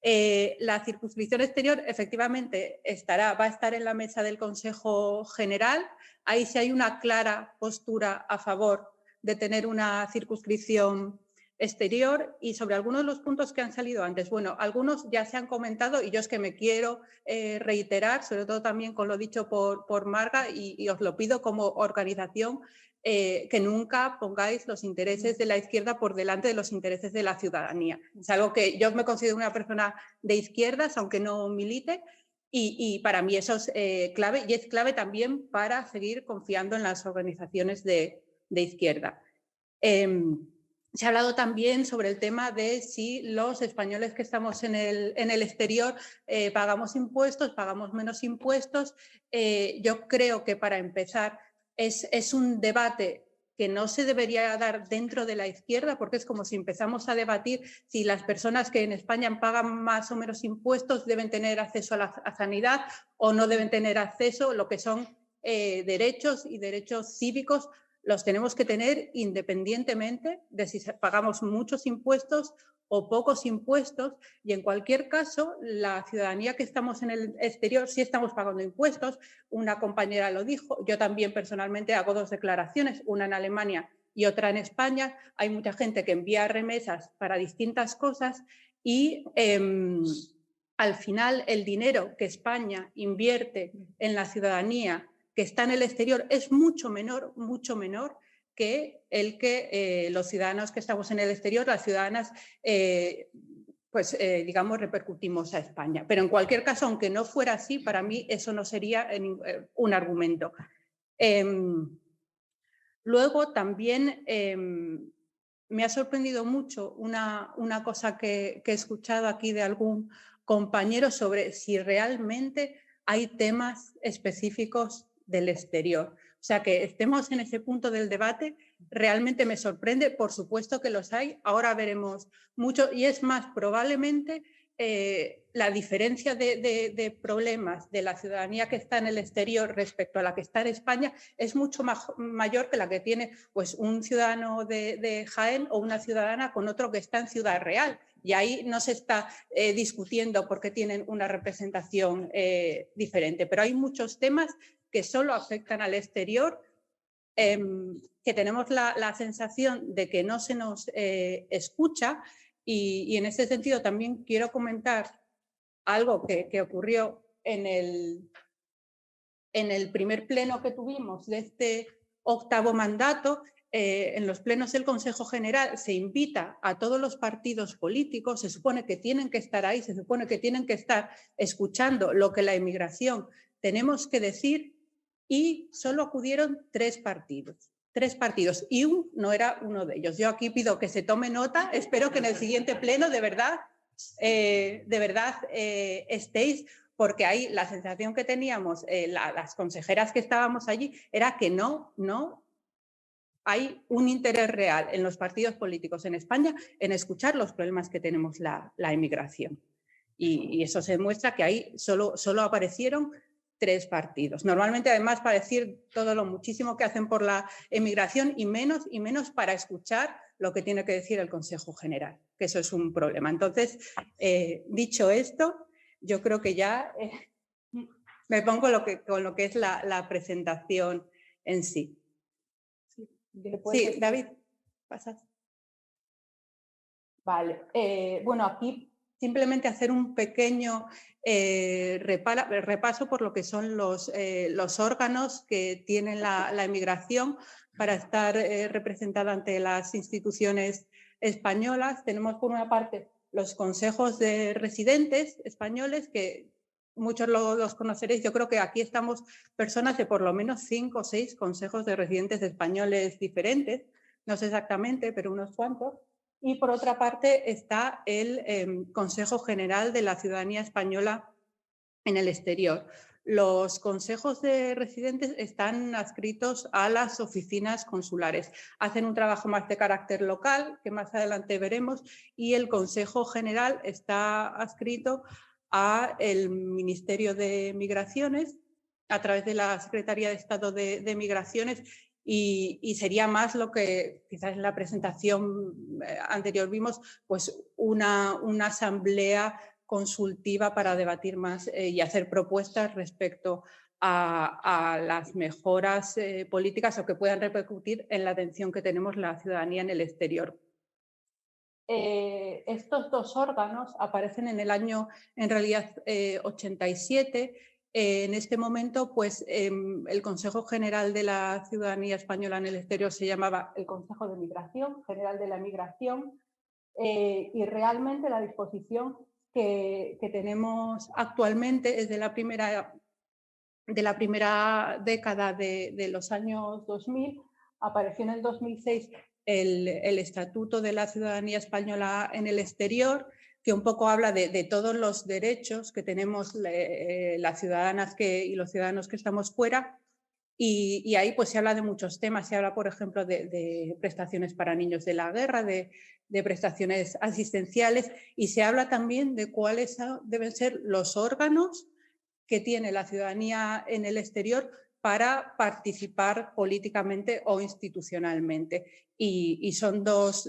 La circunscripción exterior efectivamente va a estar en la mesa del Consejo General. Ahí sí hay una clara postura a favor de tener una circunscripción exterior. Y sobre algunos de los puntos que han salido antes, bueno, algunos ya se han comentado y yo es que me quiero reiterar, sobre todo también con lo dicho por Marga, y os lo pido como organización, que nunca pongáis los intereses de la izquierda por delante de los intereses de la ciudadanía. Es algo que yo me considero una persona de izquierdas, aunque no milite, y para mí eso es clave, y es clave también para seguir confiando en las organizaciones de izquierda. Se ha hablado también sobre el tema de si los españoles que estamos en el exterior pagamos impuestos, pagamos menos impuestos. Yo creo que para empezar es un debate que no se debería dar dentro de la izquierda, porque es como si empezamos a debatir si las personas que en España pagan más o menos impuestos deben tener acceso a la sanidad o no deben tener acceso, lo que son derechos y derechos cívicos. Los tenemos que tener independientemente de si pagamos muchos impuestos o pocos impuestos, y en cualquier caso la ciudadanía que estamos en el exterior sí estamos pagando impuestos. Una compañera lo dijo, yo también personalmente hago 2 declaraciones, una en Alemania y otra en España. Hay mucha gente que envía remesas para distintas cosas y al final el dinero que España invierte en la ciudadanía que está en el exterior es mucho menor que el que los ciudadanos que estamos en el exterior, las ciudadanas, digamos, repercutimos a España. Pero en cualquier caso, aunque no fuera así, para mí eso no sería un argumento. Luego también me ha sorprendido mucho una cosa que he escuchado aquí de algún compañero sobre si realmente hay temas específicos del exterior. O sea, que estemos en ese punto del debate realmente me sorprende. Por supuesto que los hay, ahora veremos mucho, y es más, probablemente la diferencia de problemas de la ciudadanía que está en el exterior respecto a la que está en España es mucho mayor que la que tiene pues, un ciudadano de Jaén o una ciudadana con otro que está en Ciudad Real. Y ahí no se está discutiendo porque tienen una representación diferente. Pero hay muchos temas que solo afectan al exterior, que tenemos la sensación de que no se nos escucha, y en ese sentido también quiero comentar algo que ocurrió en el primer pleno que tuvimos de este 8º mandato. En los plenos del Consejo General se invita a todos los partidos políticos, se supone que tienen que estar ahí, se supone que tienen que estar escuchando lo que la inmigración tenemos que decir, y solo acudieron 3 partidos. 3 partidos, y no era uno de ellos. Yo aquí pido que se tome nota, espero que en el siguiente pleno de verdad estéis, porque ahí la sensación que teníamos las consejeras que estábamos allí era que no hay un interés real en los partidos políticos en España en escuchar los problemas que tenemos la inmigración. Y eso se demuestra que ahí solo aparecieron 3 partidos. Normalmente, además, para decir todo lo muchísimo que hacen por la emigración y menos para escuchar lo que tiene que decir el Consejo General, que eso es un problema. Entonces, dicho esto, yo creo que ya me pongo con lo que es la presentación en sí. Sí, David, pasas. Vale, bueno, aquí simplemente hacer un pequeño repaso por lo que son los órganos que tiene la emigración para estar representada ante las instituciones españolas. Tenemos por una parte los consejos de residentes españoles, que muchos los conoceréis. Yo creo que aquí estamos personas de por lo menos 5 o 6 consejos de residentes españoles diferentes, no sé exactamente, pero unos cuantos. Y por otra parte está el Consejo General de la Ciudadanía Española en el exterior. Los consejos de residentes están adscritos a las oficinas consulares. Hacen un trabajo más de carácter local, que más adelante veremos, y el Consejo General está adscrito al Ministerio de Migraciones, a través de la Secretaría de Estado de Migraciones, y sería más lo que quizás en la presentación anterior vimos, pues una asamblea consultiva para debatir más y hacer propuestas respecto a las mejoras políticas o que puedan repercutir en la atención que tenemos la ciudadanía en el exterior. Estos dos órganos aparecen en el año, en realidad, 87. En este momento, pues, el Consejo General de la Ciudadanía Española en el Exterior se llamaba el Consejo de Migración, General de la Migración, y realmente la disposición que tenemos actualmente es de la primera década de los años 2000. Apareció en el 2006 el Estatuto de la Ciudadanía Española en el Exterior, que un poco habla de todos los derechos que tenemos las ciudadanas y los ciudadanos que estamos fuera. Y ahí pues se habla de muchos temas. Se habla, por ejemplo, de prestaciones para niños de la guerra, de prestaciones asistenciales, y se habla también de cuáles deben ser los órganos que tiene la ciudadanía en el exterior para participar políticamente o institucionalmente. Y son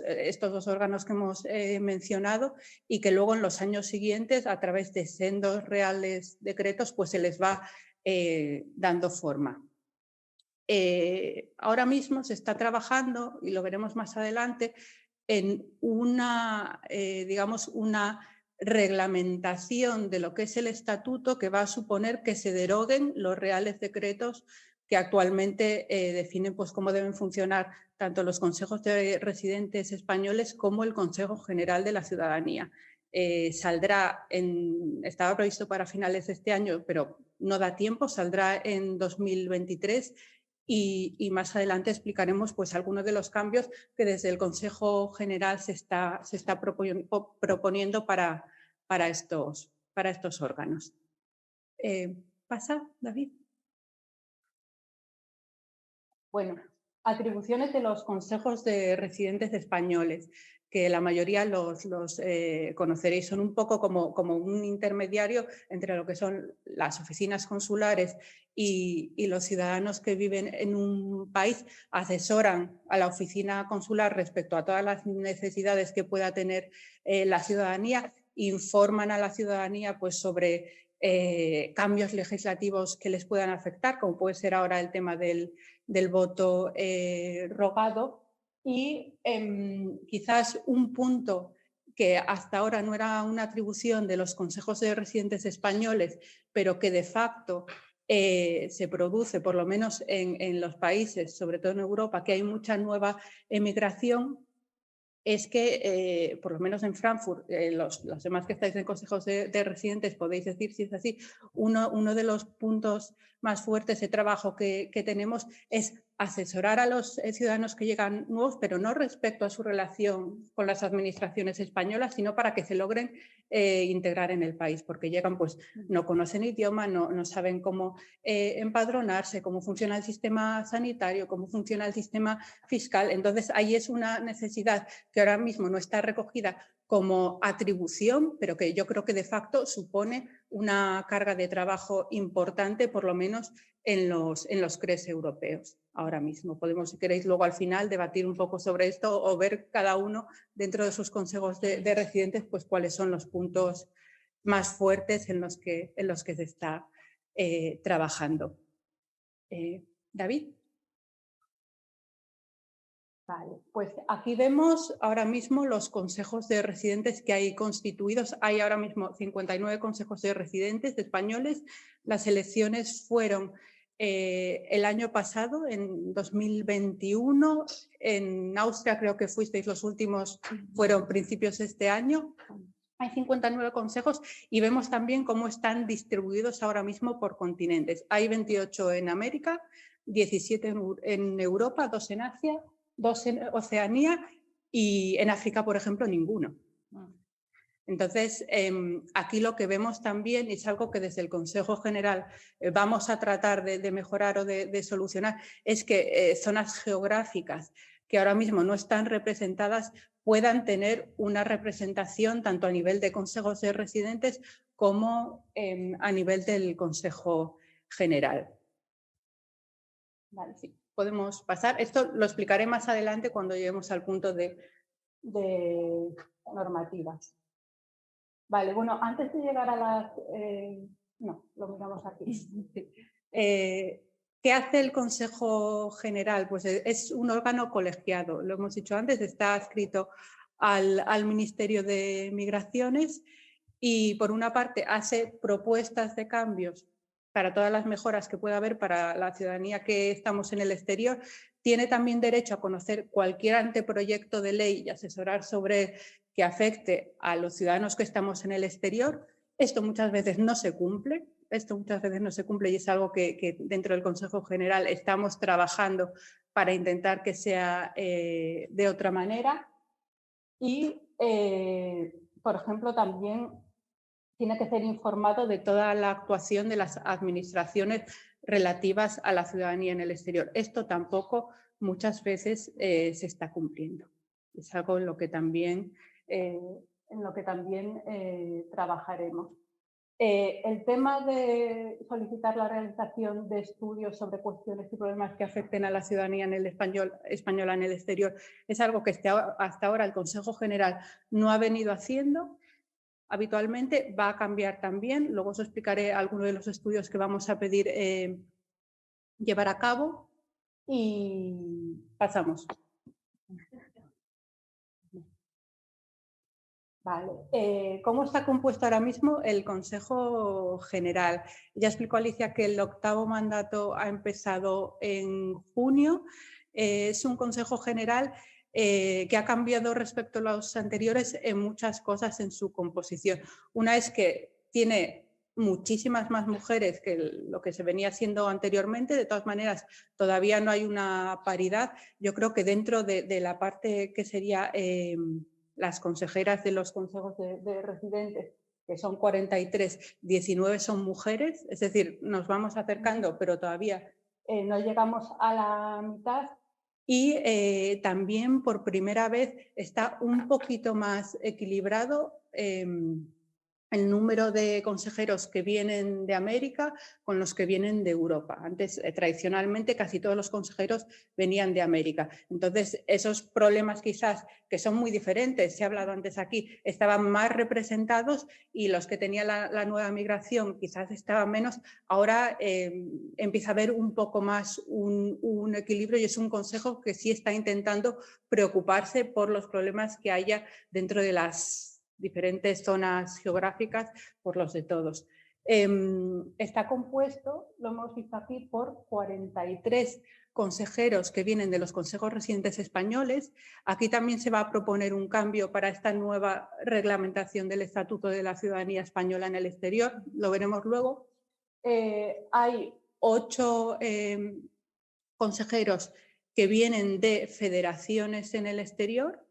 estos dos órganos que hemos mencionado, y que luego en los años siguientes, a través de sendos reales decretos, pues se les va dando forma. Ahora mismo se está trabajando, y lo veremos más adelante, en digamos, una reglamentación de lo que es el estatuto, que va a suponer que se deroguen los reales decretos que actualmente definen pues, cómo deben funcionar tanto los consejos de residentes españoles como el Consejo General de la Ciudadanía. Estaba previsto para finales de este año, pero no da tiempo, saldrá en 2023. Y más adelante explicaremos pues, algunos de los cambios que desde el Consejo General se está proponiendo para estos órganos. ¿Pasa, David? Bueno, atribuciones de los consejos de residentes españoles, que la mayoría los conoceréis. Son un poco como un intermediario entre lo que son las oficinas consulares y los ciudadanos que viven en un país. Asesoran a la oficina consular respecto a todas las necesidades que pueda tener la ciudadanía, informan a la ciudadanía pues, sobre cambios legislativos que les puedan afectar, como puede ser ahora el tema del voto rogado. Y quizás un punto que hasta ahora no era una atribución de los consejos de residentes españoles, pero que de facto se produce, por lo menos en los países, sobre todo en Europa, que hay mucha nueva emigración, es que, por lo menos en Frankfurt, los demás que estáis en consejos de residentes podéis decir si es así, uno de los puntos más fuertes de trabajo que tenemos es asesorar a los ciudadanos que llegan nuevos, pero no respecto a su relación con las administraciones españolas, sino para que se logren integrar en el país, porque llegan, pues no conocen idioma, no saben cómo empadronarse, cómo funciona el sistema sanitario, cómo funciona el sistema fiscal. Entonces, ahí es una necesidad que ahora mismo no está recogida como atribución, pero que yo creo que de facto supone una carga de trabajo importante, por lo menos en los CRES europeos. Ahora mismo podemos, si queréis, luego al final debatir un poco sobre esto o ver cada uno dentro de sus consejos de residentes, pues cuáles son los puntos más fuertes en los que se está trabajando. David. Vale, pues aquí vemos ahora mismo los consejos de residentes que hay constituidos. Hay ahora mismo 59 consejos de residentes españoles. Las elecciones fueron el año pasado, en 2021. En Austria creo que fuisteis los últimos, fueron principios de este año. Hay 59 consejos y vemos también cómo están distribuidos ahora mismo por continentes. Hay 28 en América, 17 en Europa, 2 en Asia, 2 en Oceanía, y en África, por ejemplo, ninguno. Entonces, aquí lo que vemos también, es algo que desde el Consejo General vamos a tratar de mejorar o de solucionar, es que zonas geográficas que ahora mismo no están representadas puedan tener una representación tanto a nivel de consejos de residentes como a nivel del Consejo General. Vale, sí, podemos pasar. Esto lo explicaré más adelante cuando lleguemos al punto de normativas. Vale, bueno, antes de llegar a las... no, lo miramos aquí. ¿Qué hace el Consejo General? Pues es un órgano colegiado, lo hemos dicho antes, está adscrito al Ministerio de Migraciones y por una parte hace propuestas de cambios para todas las mejoras que pueda haber para la ciudadanía que estamos en el exterior. Tiene también derecho a conocer cualquier anteproyecto de ley y asesorar sobre que afecte a los ciudadanos que estamos en el exterior. Esto muchas veces no se cumple. Y es algo que dentro del Consejo General estamos trabajando para intentar que sea de otra manera. Y, por ejemplo, también tiene que ser informado de toda la actuación de las administraciones relativas a la ciudadanía en el exterior. Esto tampoco muchas veces se está cumpliendo. Es algo en lo que también, trabajaremos. El tema de solicitar la realización de estudios sobre cuestiones y problemas que afecten a la ciudadanía española en el exterior es algo que hasta ahora el Consejo General no ha venido haciendo. Habitualmente va a cambiar también. Luego os explicaré algunos de los estudios que vamos a pedir llevar a cabo y pasamos. Vale. ¿Cómo está compuesto ahora mismo el Consejo General? Ya explicó Alicia que el 8º mandato ha empezado en junio. Es un Consejo General que ha cambiado respecto a los anteriores en muchas cosas en su composición. Una es que tiene muchísimas más mujeres que lo que se venía haciendo anteriormente. De todas maneras, todavía no hay una paridad. Yo creo que dentro de la parte que sería... las consejeras de los consejos de residentes, que son 43, 19 son mujeres, es decir, nos vamos acercando, pero todavía no llegamos a la mitad. Y también por primera vez está un poquito más equilibrado el número de consejeros que vienen de América con los que vienen de Europa. Antes, tradicionalmente, casi todos los consejeros venían de América. Entonces, esos problemas quizás que son muy diferentes, se ha hablado antes aquí, estaban más representados y los que tenía la nueva migración quizás estaban menos. Ahora empieza a haber un poco más un equilibrio y es un consejo que sí está intentando preocuparse por los problemas que haya dentro de las diferentes zonas geográficas, por los de todos. Está compuesto, lo hemos visto aquí, por 43 consejeros que vienen de los consejos residentes españoles. Aquí también se va a proponer un cambio para esta nueva reglamentación del Estatuto de la Ciudadanía Española en el exterior, lo veremos luego. Hay 8 consejeros que vienen de federaciones en el exterior,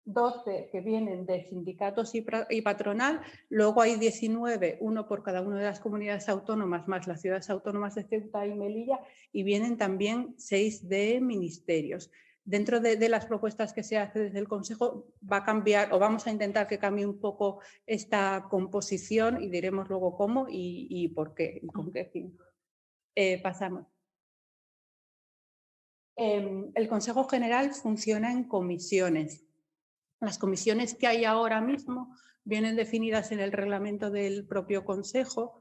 12 que vienen de sindicatos y patronal, luego hay 19, uno por cada una de las comunidades autónomas, más las ciudades autónomas de Ceuta y Melilla, y vienen también 6 de ministerios. Dentro de las propuestas que se hace desde el Consejo va a cambiar, o vamos a intentar que cambie un poco esta composición y diremos luego cómo y por qué y con qué fin. Pasamos. El Consejo General funciona en comisiones. Las comisiones que hay ahora mismo vienen definidas en el reglamento del propio Consejo.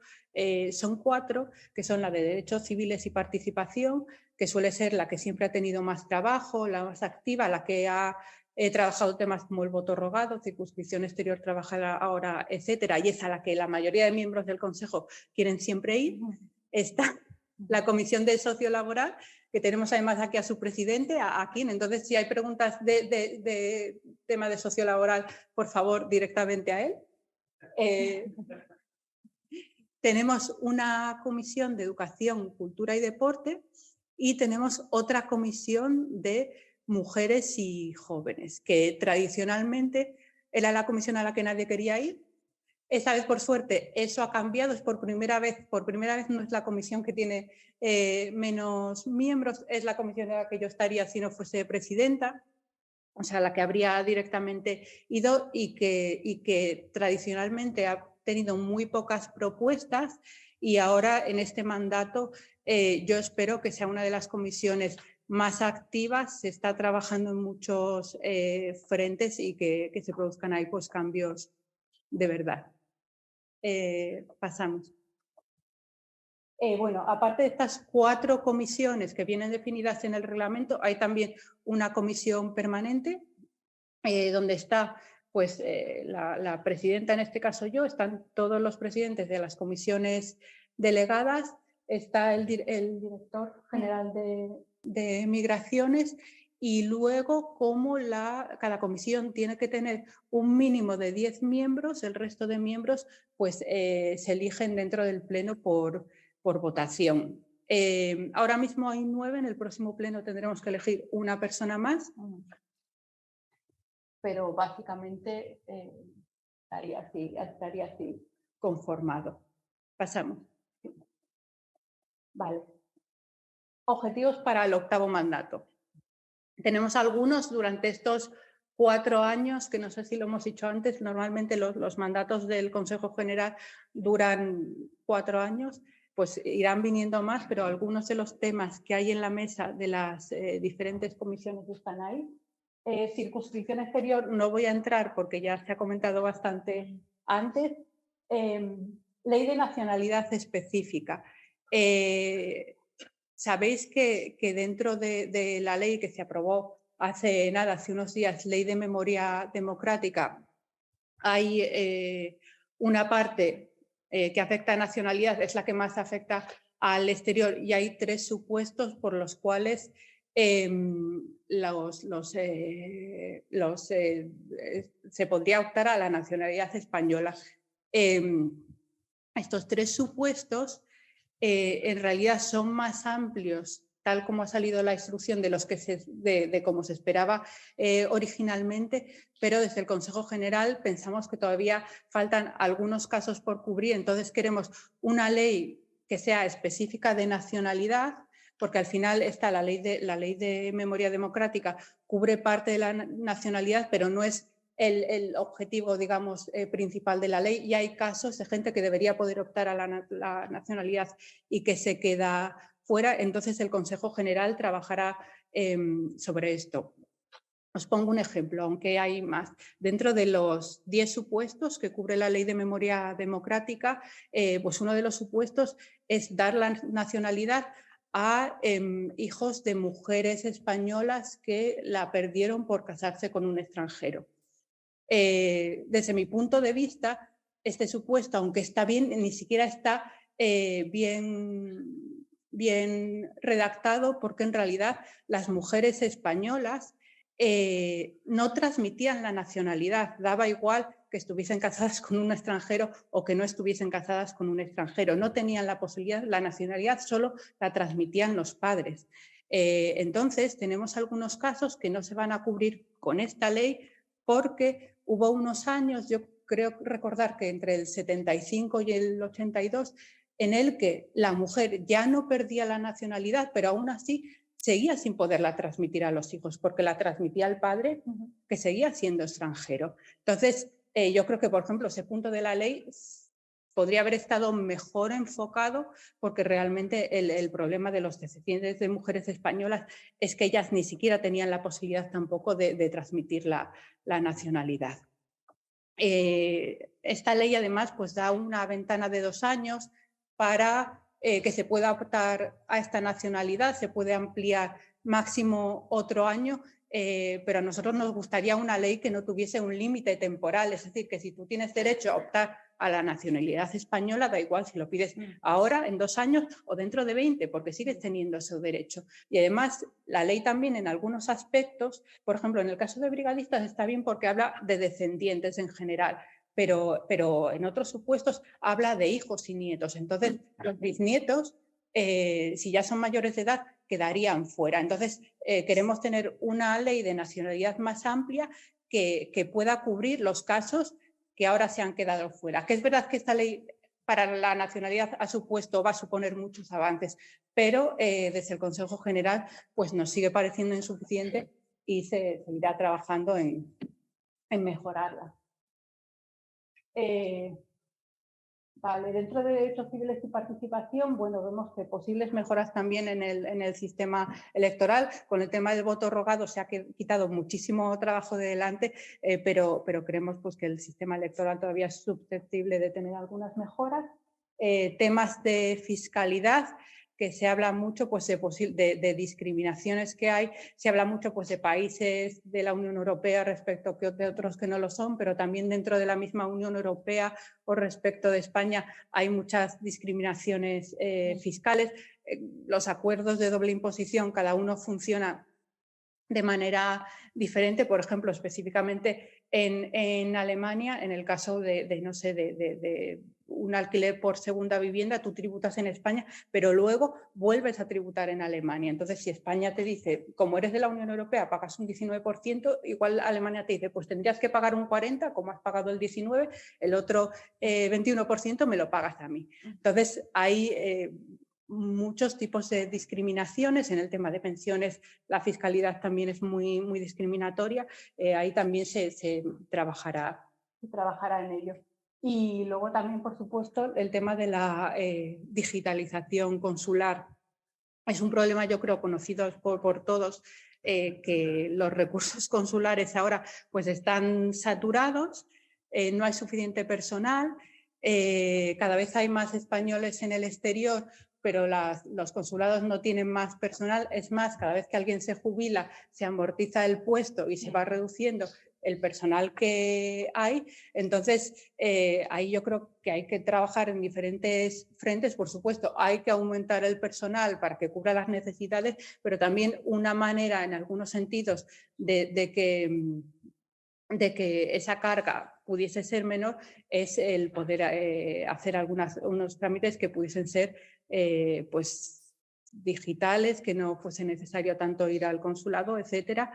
Son 4, que son la de Derechos Civiles y Participación, que suele ser la que siempre ha tenido más trabajo, la más activa, la que ha trabajado temas como el voto rogado, circunscripción exterior trabajada ahora, etcétera, y es a la que la mayoría de miembros del Consejo quieren siempre ir. Está la Comisión de Sociolaboral, que tenemos además aquí a su presidente, a quien. Entonces, si hay preguntas de tema de sociolaboral, por favor, directamente a él. Tenemos una comisión de Educación, Cultura y Deporte y tenemos otra comisión de Mujeres y Jóvenes, que tradicionalmente era la comisión a la que nadie quería ir. Esta vez, por suerte, eso ha cambiado. Es por primera vez no es la comisión que tiene menos miembros, es la comisión en la que yo estaría si no fuese presidenta, o sea, la que habría directamente ido y que tradicionalmente ha tenido muy pocas propuestas y ahora en este mandato yo espero que sea una de las comisiones más activa, se está trabajando en muchos frentes y que se produzcan ahí pues, cambios de verdad. Pasamos. Bueno, aparte de estas 4 comisiones que vienen definidas en el reglamento, hay también una comisión permanente donde está pues, la presidenta, en este caso yo, están todos los presidentes de las comisiones delegadas, está el director general de Migraciones y luego como cada comisión tiene que tener un mínimo de 10 miembros, el resto de miembros pues, se eligen dentro del pleno por votación. Ahora mismo hay 9, en el próximo pleno tendremos que elegir una persona más, pero básicamente estaría así conformado. Pasamos. Vale. Objetivos para el 8º mandato. Tenemos algunos durante estos 4 años, que no sé si lo hemos dicho antes, normalmente los mandatos del Consejo General duran 4 años, pues irán viniendo más, pero algunos de los temas que hay en la mesa de las diferentes comisiones están ahí. Circunscripción exterior no voy a entrar porque ya se ha comentado bastante antes. Ley de nacionalidad específica. Sabéis que dentro de la ley que se aprobó hace unos días, Ley de Memoria Democrática, hay una parte que afecta a nacionalidad, es la que más afecta al exterior, y hay 3 supuestos por los cuales se podría optar a la nacionalidad española. Estos 3 supuestos en realidad son más amplios, tal como ha salido la instrucción de los que de como se esperaba originalmente, pero desde el Consejo General pensamos que todavía faltan algunos casos por cubrir, entonces queremos una ley que sea específica de nacionalidad, porque al final está la ley de memoria democrática, cubre parte de la nacionalidad, pero no es el objetivo, digamos, principal de la ley, y hay casos de gente que debería poder optar a la nacionalidad y que se queda fuera, entonces el Consejo General trabajará sobre esto. Os pongo un ejemplo, aunque hay más. Dentro de los 10 supuestos que cubre la Ley de Memoria Democrática, pues uno de los supuestos es dar la nacionalidad a hijos de mujeres españolas que la perdieron por casarse con un extranjero. Desde mi punto de vista, este supuesto, aunque está bien, ni siquiera está bien redactado, porque en realidad las mujeres españolas no transmitían la nacionalidad, daba igual que estuviesen casadas con un extranjero o que no estuviesen casadas con un extranjero, no tenían la posibilidad, la nacionalidad solo la transmitían los padres. Entonces tenemos algunos casos que no se van a cubrir con esta ley porque hubo unos años, yo creo recordar que entre el 75 y el 82, en el que la mujer ya no perdía la nacionalidad, pero aún así seguía sin poderla transmitir a los hijos, porque la transmitía el padre, que seguía siendo extranjero. Entonces, yo creo que, por ejemplo, ese punto de la ley podría haber estado mejor enfocado, porque realmente el problema de los descendientes de mujeres españolas es que ellas ni siquiera tenían la posibilidad tampoco de transmitir la nacionalidad. Esta ley además pues, da una ventana de 2 años para que se pueda optar a esta nacionalidad, se puede ampliar máximo otro año, pero a nosotros nos gustaría una ley que no tuviese un límite temporal, es decir, que si tú tienes derecho a optar a la nacionalidad española, da igual si lo pides ahora, en 2 años o dentro de 20, porque sigues teniendo ese derecho. Y además, la ley también en algunos aspectos, por ejemplo, en el caso de brigadistas está bien porque habla de descendientes en general, pero en otros supuestos habla de hijos y nietos. Entonces, los bisnietos, si ya son mayores de edad, quedarían fuera. Entonces, queremos tener una ley de nacionalidad más amplia que pueda cubrir los casos que ahora se han quedado fuera. Que es verdad que esta ley para la nacionalidad va a suponer muchos avances, pero desde el Consejo General pues nos sigue pareciendo insuficiente y se seguirá trabajando en mejorarla. Vale, dentro de derechos civiles y participación, bueno, vemos que posibles mejoras también en el sistema electoral. Con el tema del voto rogado se ha quitado muchísimo trabajo de delante, pero creemos pues, que el sistema electoral todavía es susceptible de tener algunas mejoras. Temas de fiscalidad, que se habla mucho pues, de discriminaciones que hay, se habla mucho pues, de países de la Unión Europea respecto de otros que no lo son, pero también dentro de la misma Unión Europea o respecto de España hay muchas discriminaciones fiscales. Los acuerdos de doble imposición, cada uno funciona de manera diferente. Por ejemplo, específicamente en Alemania, en el caso de un alquiler por segunda vivienda, tú tributas en España, pero luego vuelves a tributar en Alemania. Entonces, si España te dice, como eres de la Unión Europea, pagas un 19%, igual Alemania te dice, pues tendrías que pagar un 40%, como has pagado el 19%, el otro 21% me lo pagas a mí. Entonces, hay muchos tipos de discriminaciones. En el tema de pensiones, la fiscalidad también es muy, muy discriminatoria. Ahí también se trabajará en ello. Y luego también, por supuesto, el tema de la digitalización consular. Es un problema, yo creo, conocido por todos, que los recursos consulares ahora pues, están saturados, no hay suficiente personal, cada vez hay más españoles en el exterior, pero los consulados no tienen más personal. Es más, cada vez que alguien se jubila, se amortiza el puesto y se va reduciendo el personal que hay. Entonces, ahí yo creo que hay que trabajar en diferentes frentes. Por supuesto, hay que aumentar el personal para que cubra las necesidades, pero también una manera, en algunos sentidos, de que esa carga pudiese ser menor es el poder hacer unos trámites que pudiesen ser pues, digitales, que no fuese necesario tanto ir al consulado, etcétera.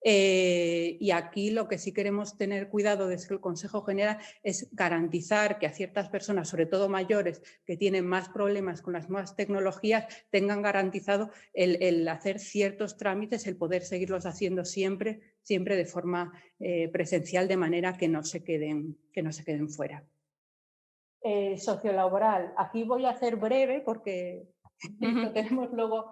Y aquí lo que sí queremos tener cuidado desde el Consejo General es garantizar que a ciertas personas, sobre todo mayores, que tienen más problemas con las nuevas tecnologías, tengan garantizado el hacer ciertos trámites, el poder seguirlos haciendo siempre de forma presencial, de manera que no se queden fuera. Sociolaboral. Aquí voy a ser breve porque lo tenemos luego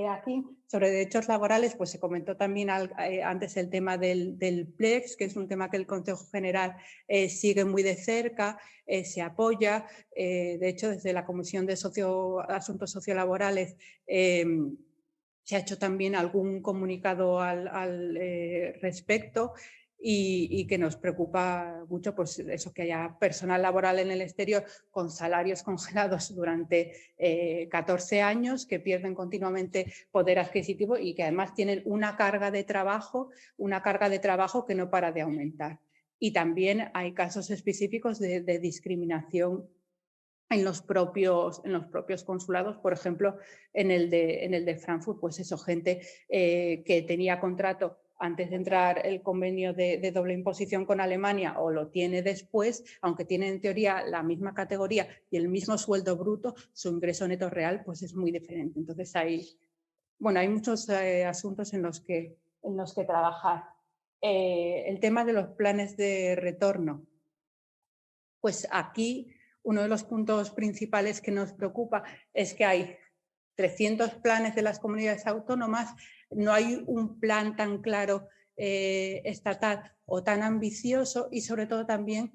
aquí. Sobre derechos laborales, pues se comentó también antes el tema del PLEX, que es un tema que el Consejo General sigue muy de cerca, se apoya. De hecho, desde la Comisión de Asuntos Sociolaborales se ha hecho también algún comunicado al respecto. Y que nos preocupa mucho pues eso, que haya personal laboral en el exterior con salarios congelados durante 14 años, que pierden continuamente poder adquisitivo y que además tienen una carga de trabajo que no para de aumentar. Y también hay casos específicos de discriminación en los propios consulados. Por ejemplo, en el de Frankfurt, pues eso, gente que tenía contrato antes de entrar el convenio de doble imposición con Alemania o lo tiene después, aunque tiene en teoría la misma categoría y el mismo sueldo bruto, su ingreso neto real pues es muy diferente. Entonces hay muchos asuntos en los que trabajar. El tema de los planes de retorno. Pues aquí uno de los puntos principales que nos preocupa es que hay 300 planes de las comunidades autónomas, no hay un plan tan claro estatal o tan ambicioso y sobre todo también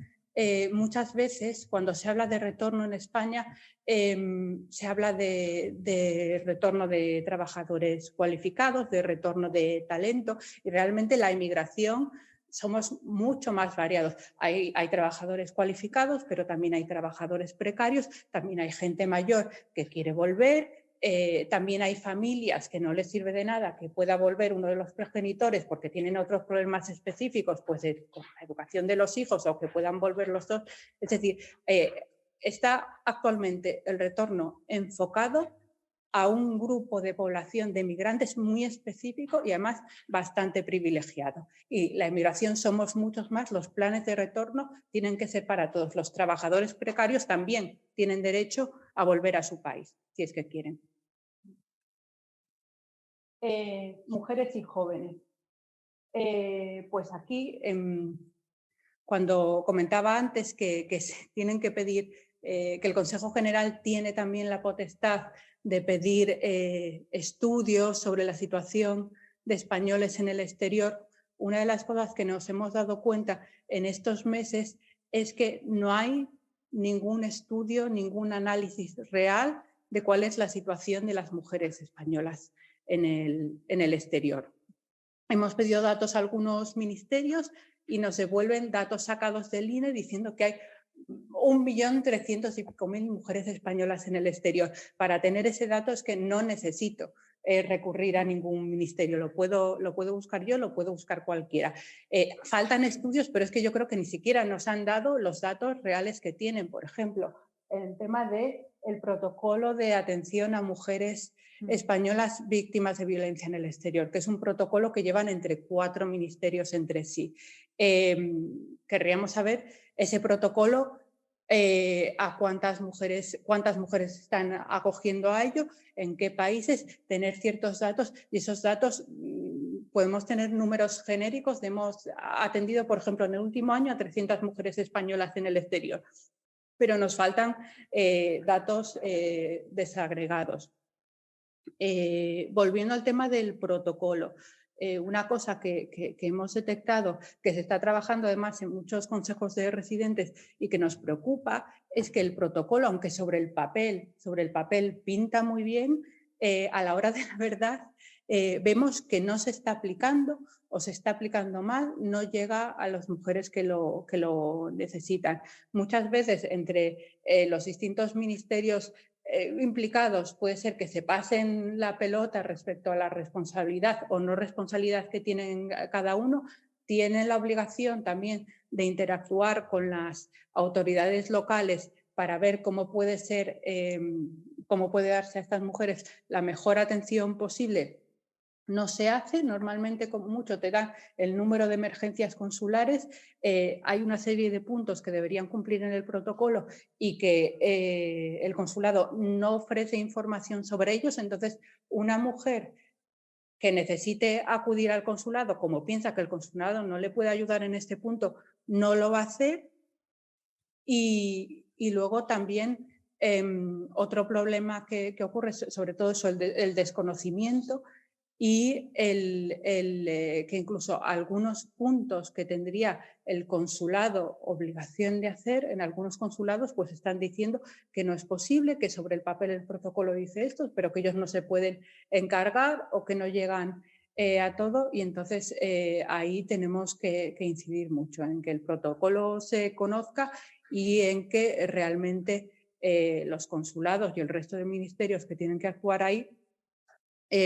muchas veces cuando se habla de retorno en España se habla de retorno de trabajadores cualificados, de retorno de talento y realmente la emigración somos mucho más variados. Hay trabajadores cualificados, pero también hay trabajadores precarios, también hay gente mayor que quiere volver, también hay familias que no les sirve de nada que pueda volver uno de los progenitores porque tienen otros problemas específicos, pues con la educación de los hijos o que puedan volver los dos. Es decir, está actualmente el retorno enfocado a un grupo de población de migrantes muy específico y además bastante privilegiado. Y la emigración somos muchos más, los planes de retorno tienen que ser para todos. Los trabajadores precarios también tienen derecho a volver a su país, si es que quieren. Mujeres y jóvenes. Pues aquí Cuando comentaba antes que se tienen que pedir, que el Consejo General tiene también la potestad de pedir estudios sobre la situación de españoles en el exterior, una de las cosas que nos hemos dado cuenta en estos meses es que no hay ningún estudio, ningún análisis real de cuál es la situación de las mujeres españolas en el exterior. Hemos pedido datos a algunos ministerios y nos devuelven datos sacados del INE diciendo que hay 1.300.000 mujeres españolas en el exterior. Para tener ese dato es que no necesito recurrir a ningún ministerio. Lo puedo buscar yo, lo puedo buscar cualquiera. Faltan estudios, pero es que yo creo que ni siquiera nos han dado los datos reales que tienen. Por ejemplo, el tema del protocolo de atención a mujeres españolas víctimas de violencia en el exterior, que es un protocolo que llevan entre 4 ministerios entre sí. Querríamos saber ese protocolo, a cuántas mujeres están acogiendo a ello, en qué países, tener ciertos datos, y esos datos podemos tener números genéricos. Hemos atendido, por ejemplo, en el último año a 300 mujeres españolas en el exterior, pero nos faltan datos desagregados. Volviendo al tema del protocolo, una cosa que hemos detectado, que se está trabajando además en muchos consejos de residentes y que nos preocupa, es que el protocolo, aunque sobre el papel pinta muy bien, a la hora de la verdad vemos que no se está aplicando o se está aplicando mal, no llega a las mujeres que lo necesitan. Muchas veces entre los distintos ministerios implicados puede ser que se pasen la pelota respecto a la responsabilidad o no responsabilidad que tienen cada uno. Tienen la obligación también de interactuar con las autoridades locales para ver cómo puede ser, cómo puede darse a estas mujeres la mejor atención posible. No se hace, normalmente como mucho te dan el número de emergencias consulares, hay una serie de puntos que deberían cumplir en el protocolo y que el consulado no ofrece información sobre ellos. Entonces, una mujer que necesite acudir al consulado, como piensa que el consulado no le puede ayudar en este punto, no lo va a hacer. Y luego también otro problema que ocurre, sobre todo eso, el desconocimiento y que incluso algunos puntos que tendría el consulado obligación de hacer, en algunos consulados pues están diciendo que no es posible, que sobre el papel el protocolo dice esto, pero que ellos no se pueden encargar o que no llegan a todo, y entonces ahí tenemos que incidir mucho en que el protocolo se conozca y en que realmente los consulados y el resto de ministerios que tienen que actuar ahí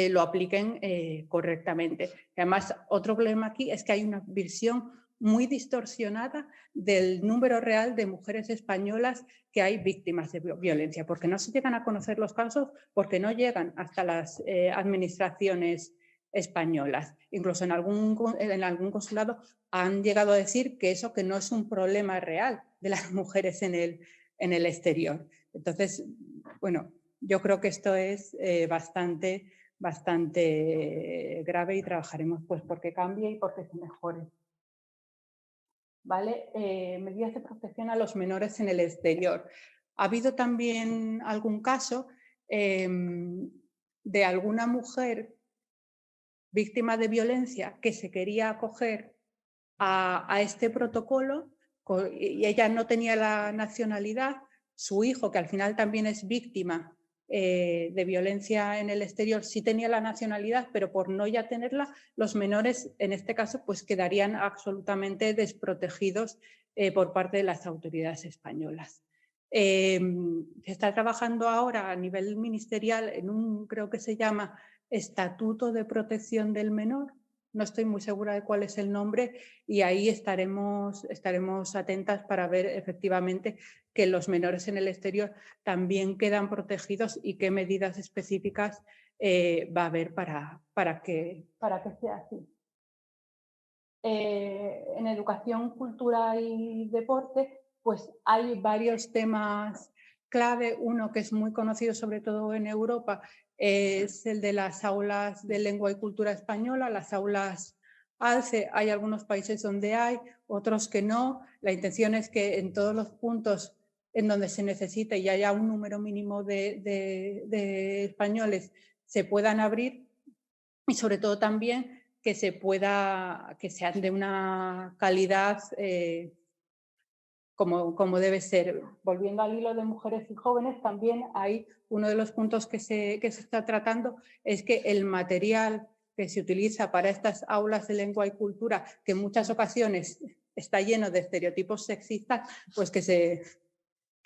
lo apliquen correctamente. Además, otro problema aquí es que hay una visión muy distorsionada del número real de mujeres españolas que hay víctimas de violencia, porque no se llegan a conocer los casos, porque no llegan hasta las administraciones españolas. Incluso en algún consulado han llegado a decir que eso que no es un problema real de las mujeres en el exterior. Entonces, bueno, yo creo que esto es bastante grave y trabajaremos pues porque cambie y porque se mejore. ¿Vale? Medidas de protección a los menores en el exterior. Ha habido también algún caso de alguna mujer víctima de violencia que se quería acoger a este protocolo y ella no tenía la nacionalidad. Su hijo, que al final también es víctima de violencia en el exterior, sí tenía la nacionalidad, pero por no ya tenerla, los menores en este caso pues quedarían absolutamente desprotegidos por parte de las autoridades españolas. Se está trabajando ahora a nivel ministerial en creo que se llama Estatuto de Protección del Menor. No estoy muy segura de cuál es el nombre, y ahí estaremos atentas para ver efectivamente que los menores en el exterior también quedan protegidos y qué medidas específicas va a haber para que sea así. En educación, cultura y deporte, pues hay varios temas clave. Uno que es muy conocido sobre todo en Europa es el de las aulas de lengua y cultura española, las aulas ALCE. Hay algunos países donde hay, otros que no. La intención es que en todos los puntos en donde se necesite y haya un número mínimo de españoles se puedan abrir, y sobre todo también que sean de una calidad como debe ser. Volviendo al hilo de mujeres y jóvenes, también hay uno de los puntos que se está tratando es que el material que se utiliza para estas aulas de lengua y cultura, que en muchas ocasiones está lleno de estereotipos sexistas, pues que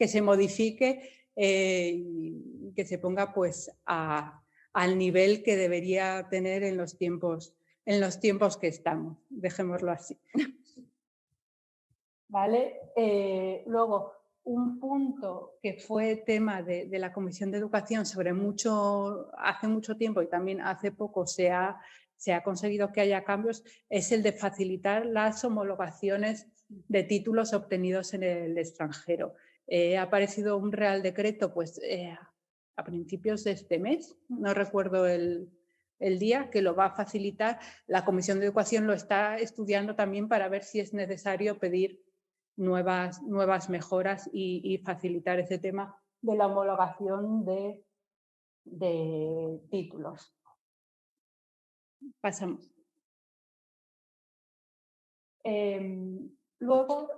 se modifique y que se ponga pues al nivel que debería tener en los tiempos que estamos. Dejémoslo así. ¿Vale? Luego, un punto que fue tema de la Comisión de Educación hace mucho tiempo y también hace poco se ha conseguido que haya cambios, es el de facilitar las homologaciones de títulos obtenidos en el extranjero. Ha aparecido un Real Decreto pues, a principios de este mes, no recuerdo el día, que lo va a facilitar. La Comisión de Educación lo está estudiando también para ver si es necesario pedir nuevas mejoras y facilitar ese tema de la homologación de títulos. Pasamos. Luego,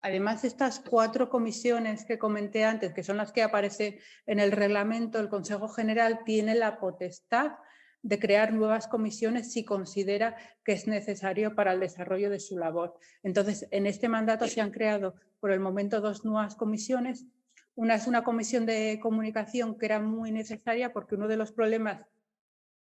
además de estas 4 comisiones que comenté antes, que son las que aparecen en el reglamento, el Consejo General tiene la potestad de crear nuevas comisiones si considera que es necesario para el desarrollo de su labor. Entonces, en este mandato se han creado por el momento 2 nuevas comisiones. Una es una comisión de comunicación que era muy necesaria porque uno de los problemas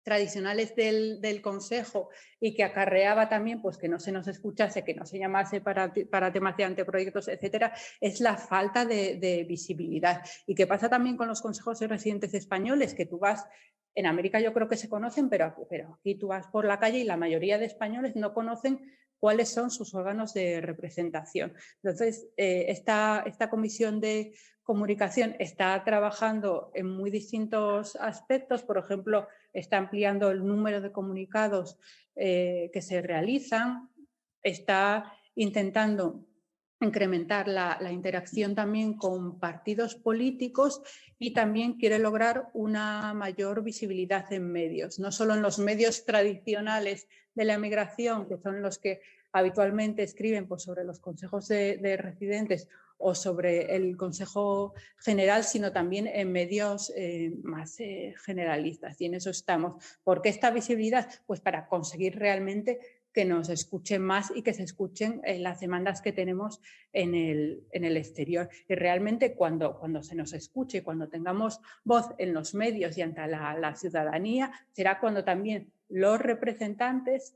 tradicionales del Consejo y que acarreaba también pues, que no se nos escuchase, que no se llamase para temas de anteproyectos, etcétera, es la falta de visibilidad. ¿Y qué pasa también con los consejos de residentes españoles? Que tú vas, en América yo creo que se conocen, pero aquí tú vas por la calle y la mayoría de españoles no conocen cuáles son sus órganos de representación. Entonces, esta comisión de comunicación está trabajando en muy distintos aspectos. Por ejemplo, está ampliando el número de comunicados que se realizan, está intentando incrementar la interacción también con partidos políticos y también quiere lograr una mayor visibilidad en medios, no solo en los medios tradicionales de la emigración, que son los que habitualmente escriben pues, sobre los consejos de residentes o sobre el Consejo General, sino también en medios más generalistas. Y en eso estamos. ¿Por qué esta visibilidad? Pues para conseguir realmente que nos escuchen más y que se escuchen las demandas que tenemos en el exterior. Y realmente cuando se nos escuche, cuando tengamos voz en los medios y ante la ciudadanía, será cuando también los representantes,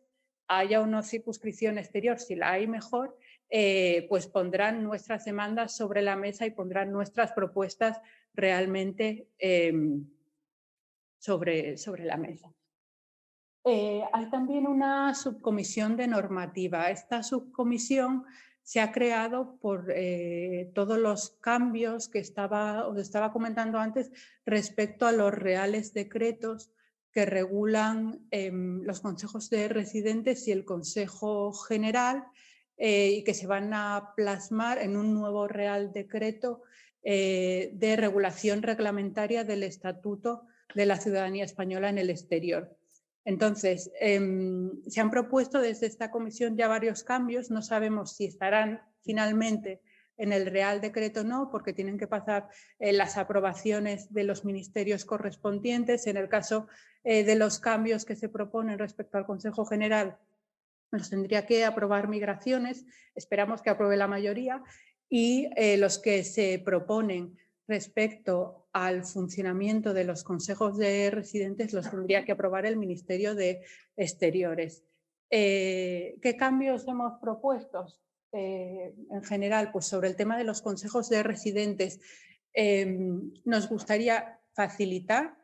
haya una circunscripción exterior, si la hay mejor, pues pondrán nuestras demandas sobre la mesa y pondrán nuestras propuestas realmente sobre la mesa. Hay también una subcomisión de normativa. Esta subcomisión se ha creado por todos los cambios que os estaba comentando antes respecto a los reales decretos que regulan los consejos de residentes y el Consejo General y que se van a plasmar en un nuevo Real Decreto de regulación reglamentaria del Estatuto de la Ciudadanía Española en el exterior. Entonces, se han propuesto desde esta comisión ya varios cambios, no sabemos si estarán finalmente en el Real Decreto o no, porque tienen que pasar las aprobaciones de los ministerios correspondientes. En el caso de los cambios que se proponen respecto al Consejo General, los tendría que aprobar Migraciones, esperamos que apruebe la mayoría, y los que se proponen respecto al funcionamiento de los consejos de residentes los tendría que aprobar el Ministerio de Exteriores. ¿Qué cambios hemos propuesto? En general, pues sobre el tema de los consejos de residentes, nos gustaría facilitar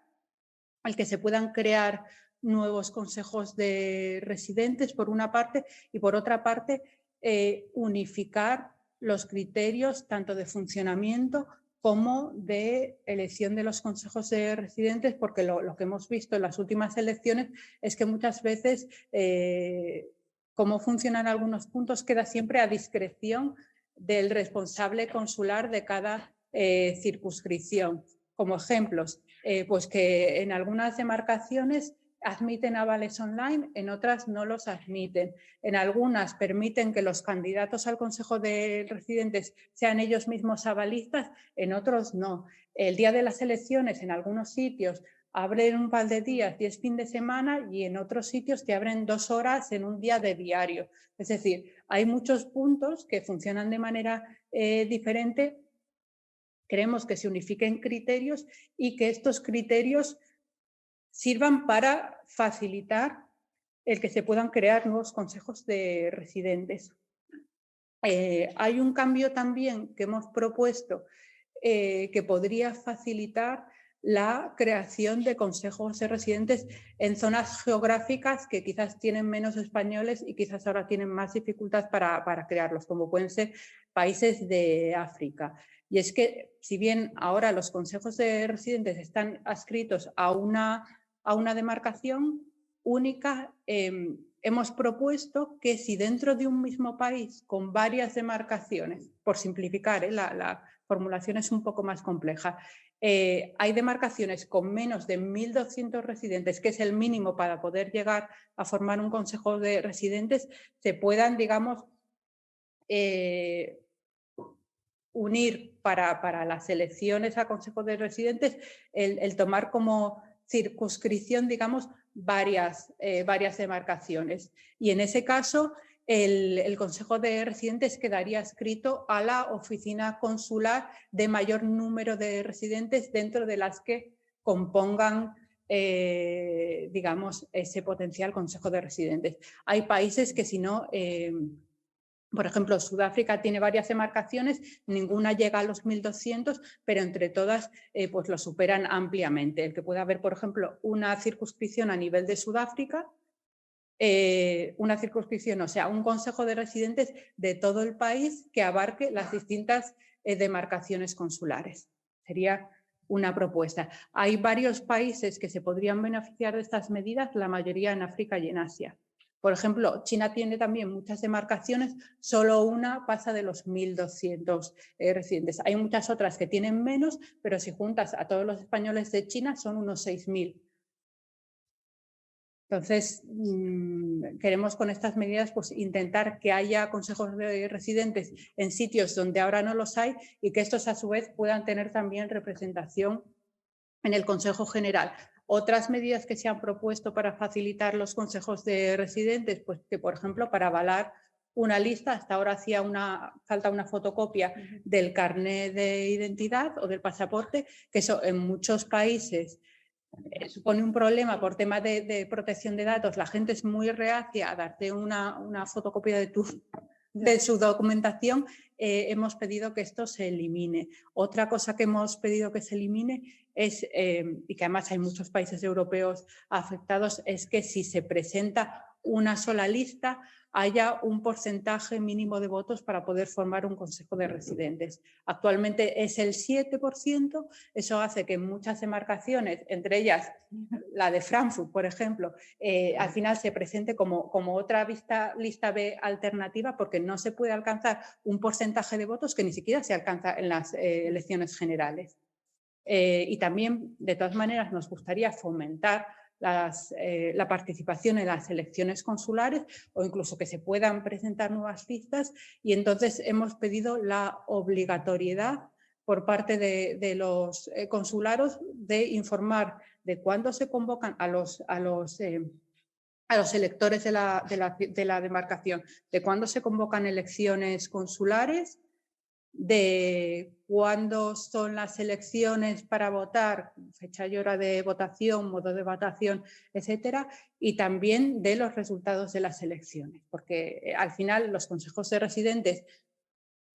el que se puedan crear nuevos consejos de residentes, por una parte, y por otra parte, unificar los criterios tanto de funcionamiento como de elección de los consejos de residentes, porque lo que hemos visto en las últimas elecciones es que muchas veces cómo funcionan algunos puntos queda siempre a discreción del responsable consular de cada circunscripción. Como ejemplos, pues que en algunas demarcaciones admiten avales online, en otras no los admiten. En algunas permiten que los candidatos al Consejo de Residentes sean ellos mismos avalistas, en otros no. El día de las elecciones en algunos sitios abren un par de días y es fin de semana, y en otros sitios te abren 2 horas en un día de diario. Es decir, hay muchos puntos que funcionan de manera diferente. Queremos que se unifiquen criterios y que estos criterios sirvan para facilitar el que se puedan crear nuevos consejos de residentes. Hay un cambio también que hemos propuesto que podría facilitar la creación de consejos de residentes en zonas geográficas que quizás tienen menos españoles y quizás ahora tienen más dificultad para crearlos, como pueden ser países de África. Y es que, si bien ahora los consejos de residentes están adscritos a una demarcación única, hemos propuesto que si dentro de un mismo país con varias demarcaciones, por simplificar, la formulación es un poco más compleja, hay demarcaciones con menos de 1.200 residentes, que es el mínimo para poder llegar a formar un consejo de residentes, se puedan, digamos, unir para las elecciones a consejo de residentes, el tomar como circunscripción, digamos, varias demarcaciones. Y en ese caso, el Consejo de Residentes quedaría adscrito a la oficina consular de mayor número de residentes dentro de las que compongan, digamos, ese potencial Consejo de Residentes. Hay países que, si no, por ejemplo, Sudáfrica tiene varias demarcaciones, ninguna llega a los 1.200, pero entre todas pues lo superan ampliamente. El que pueda haber, por ejemplo, una circunscripción a nivel de Sudáfrica, una circunscripción, o sea, un consejo de residentes de todo el país que abarque las distintas demarcaciones consulares. Sería una propuesta. Hay varios países que se podrían beneficiar de estas medidas, la mayoría en África y en Asia. Por ejemplo, China tiene también muchas demarcaciones, solo una pasa de los 1.200 residentes. Hay muchas otras que tienen menos, pero si juntas a todos los españoles de China son unos 6.000. Entonces, queremos con estas medidas pues, intentar que haya consejos de residentes en sitios donde ahora no los hay y que estos a su vez puedan tener también representación en el Consejo General. Otras medidas que se han propuesto para facilitar los consejos de residentes, pues que por ejemplo para avalar una lista, hasta ahora falta una fotocopia del carnet de identidad o del pasaporte, que eso en muchos países supone un problema por tema de protección de datos. La gente es muy reacia a darte una fotocopia de su documentación. Hemos pedido que esto se elimine. Otra cosa que hemos pedido que se elimine es, y que además hay muchos países europeos afectados, es que si se presenta una sola lista haya un porcentaje mínimo de votos para poder formar un consejo de residentes. Actualmente es el 7%, eso hace que en muchas demarcaciones, entre ellas la de Frankfurt, por ejemplo, al final se presente como otra lista B alternativa, porque no se puede alcanzar un porcentaje de votos que ni siquiera se alcanza en las elecciones generales. Y también, de todas maneras, nos gustaría fomentar la participación en las elecciones consulares o incluso que se puedan presentar nuevas listas, y entonces hemos pedido la obligatoriedad por parte de los consulados de informar de cuándo se convocan a los electores de la demarcación, de cuándo se convocan elecciones consulares, de cuándo son las elecciones para votar, fecha y hora de votación, modo de votación, etcétera, y también de los resultados de las elecciones, porque al final los consejos de residentes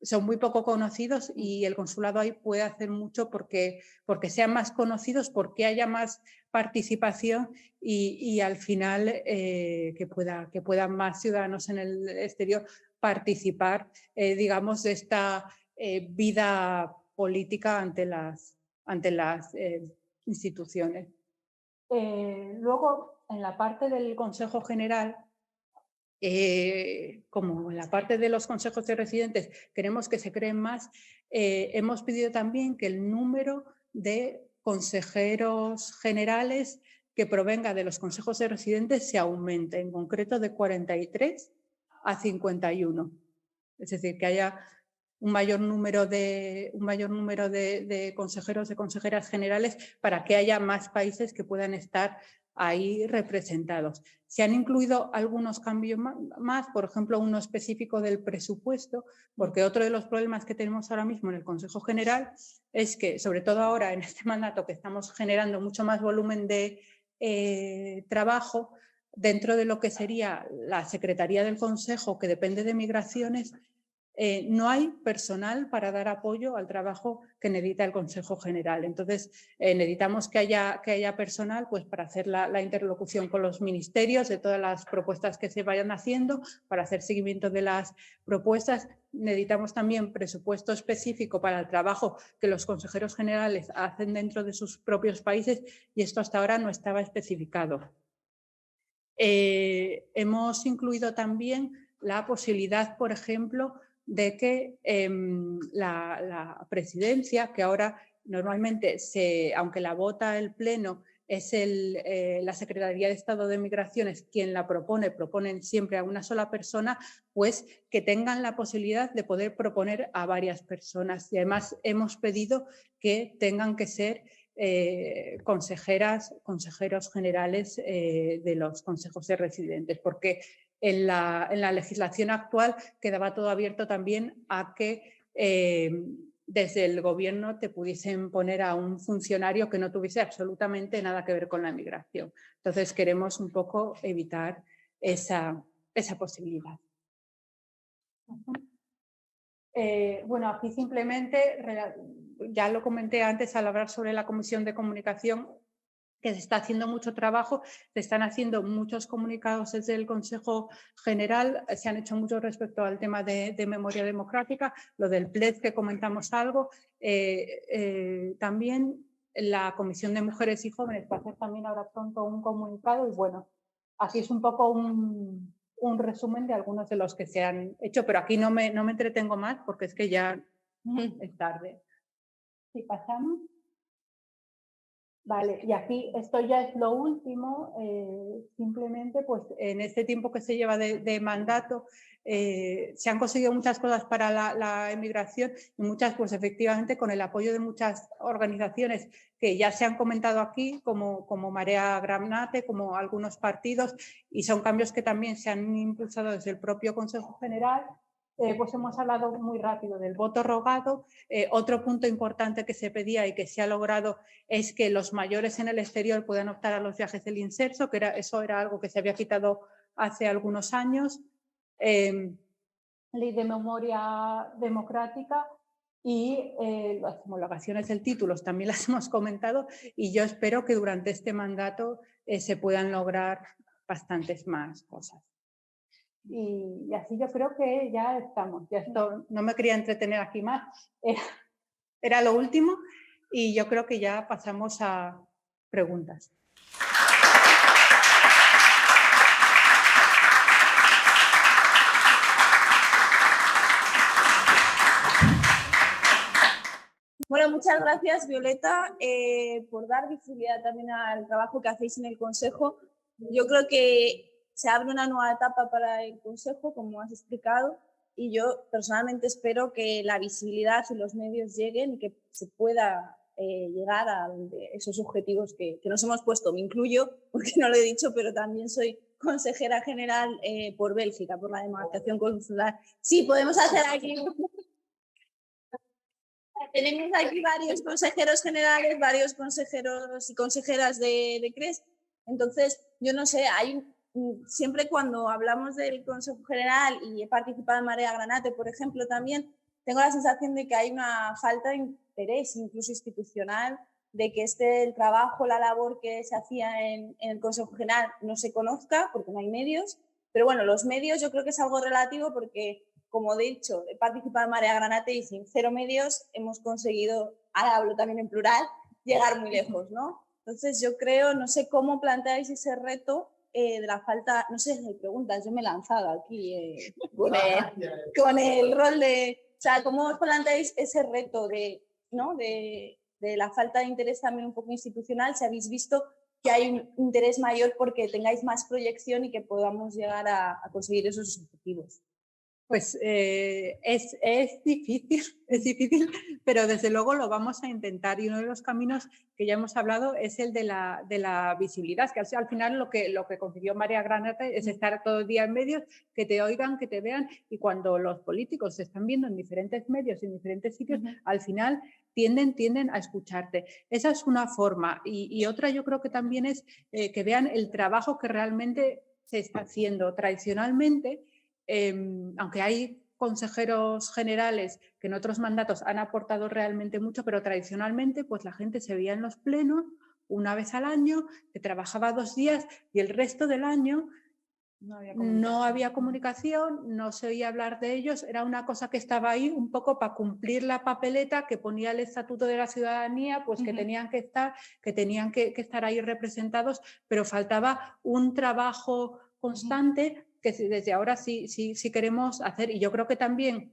son muy poco conocidos y el consulado ahí puede hacer mucho porque sean más conocidos, porque haya más participación y al final que puedan más ciudadanos en el exterior participar, digamos, de esta vida política ante las instituciones. Luego, en la parte del Consejo General, como en la parte de los consejos de residentes queremos que se creen más, hemos pedido también que el número de consejeros generales que provenga de los consejos de residentes se aumente, en concreto de 43 a 51. Es decir, que haya un mayor número de consejeros, de consejeras generales, para que haya más países que puedan estar ahí representados. Se han incluido algunos cambios más, por ejemplo, uno específico del presupuesto, porque otro de los problemas que tenemos ahora mismo en el Consejo General es que, sobre todo ahora en este mandato que estamos generando mucho más volumen de trabajo, dentro de lo que sería la Secretaría del Consejo, que depende de Migraciones, no hay personal para dar apoyo al trabajo que necesita el Consejo General. Entonces, necesitamos que haya personal pues, para hacer la interlocución con los ministerios de todas las propuestas que se vayan haciendo, para hacer seguimiento de las propuestas. Necesitamos también presupuesto específico para el trabajo que los consejeros generales hacen dentro de sus propios países, y esto hasta ahora no estaba especificado. Hemos incluido también la posibilidad, por ejemplo, de que la presidencia, que ahora normalmente, aunque la vota el Pleno, es la Secretaría de Estado de Migraciones quien la proponen siempre a una sola persona, pues que tengan la posibilidad de poder proponer a varias personas. Y además hemos pedido que tengan que ser consejeros generales de los consejos de residentes, porque en la legislación actual quedaba todo abierto también a que desde el gobierno te pudiesen poner a un funcionario que no tuviese absolutamente nada que ver con la migración. Entonces queremos un poco evitar esa posibilidad. Bueno, aquí simplemente, ya lo comenté antes al hablar sobre la Comisión de Comunicación, que se está haciendo mucho trabajo, se están haciendo muchos comunicados desde el Consejo General, se han hecho muchos respecto al tema de memoria democrática, lo del PLED que comentamos algo, también la Comisión de Mujeres y Jóvenes va a hacer también ahora pronto un comunicado, y bueno, aquí es un poco un resumen de algunos de los que se han hecho, pero aquí no me entretengo más porque es que ya es tarde. Si pasamos. Vale, y aquí esto ya es lo último, simplemente pues en este tiempo que se lleva de mandato se han conseguido muchas cosas para la emigración, y muchas pues efectivamente con el apoyo de muchas organizaciones que ya se han comentado aquí, como Marea Granate, como algunos partidos, y son cambios que también se han impulsado desde el propio Consejo General. Pues hemos hablado muy rápido del voto rogado. Otro punto importante que se pedía y que se ha logrado es que los mayores en el exterior puedan optar a los viajes del inserso, que eso era algo que se había quitado hace algunos años. Ley de memoria democrática y las homologaciones del título también las hemos comentado, y yo espero que durante este mandato se puedan lograr bastantes más cosas. Y así yo creo que ya estamos. Ya esto, no me quería entretener aquí más. Era lo último y yo creo que ya pasamos a preguntas. Bueno, muchas gracias, Violeta, por dar visibilidad también al trabajo que hacéis en el Consejo. Yo creo que se abre una nueva etapa para el Consejo, como has explicado, y yo personalmente espero que la visibilidad y los medios lleguen y que se pueda llegar a esos objetivos que nos hemos puesto. Me incluyo, porque no lo he dicho, pero también soy consejera general por Bélgica, por la demarcación consular. Sí, podemos hacer aquí... Tenemos aquí varios consejeros generales, varios consejeros y consejeras de CRES. Entonces, yo no sé, siempre cuando hablamos del Consejo General, y he participado en Marea Granate, por ejemplo, también, tengo la sensación de que hay una falta de interés, incluso institucional, de que el trabajo, la labor que se hacía en el Consejo General no se conozca, porque no hay medios. Pero bueno, los medios yo creo que es algo relativo, porque como de hecho, he participado en Marea Granate y sin 0 medios hemos conseguido, ahora hablo también en plural, llegar muy lejos, ¿no? Entonces yo creo, no sé cómo planteáis ese reto de la falta, no sé si hay preguntas, yo me he lanzado aquí con el rol de, o sea, ¿cómo os planteáis ese reto de, ¿no? de la falta de interés también un poco institucional, si habéis visto que hay un interés mayor porque tengáis más proyección y que podamos llegar a conseguir esos objetivos? Pues es difícil, pero desde luego lo vamos a intentar. Y uno de los caminos que ya hemos hablado es el de la visibilidad, que al final lo que consiguió Marea Granate es estar todo el día en medios, que te oigan, que te vean, y cuando los políticos se están viendo en diferentes medios, en diferentes sitios, al final tienden a escucharte. Esa es una forma. Y otra yo creo que también es que vean el trabajo que realmente se está haciendo. Tradicionalmente, aunque hay consejeros generales que en otros mandatos han aportado realmente mucho, pero tradicionalmente pues la gente se veía en los plenos una vez al año, que trabajaba 2 días y el resto del año no había comunicación, no se oía hablar de ellos, era una cosa que estaba ahí un poco para cumplir la papeleta que ponía el Estatuto de la Ciudadanía, pues que tenían que estar ahí representados, pero faltaba un trabajo constante que desde ahora sí queremos hacer. Y yo creo que también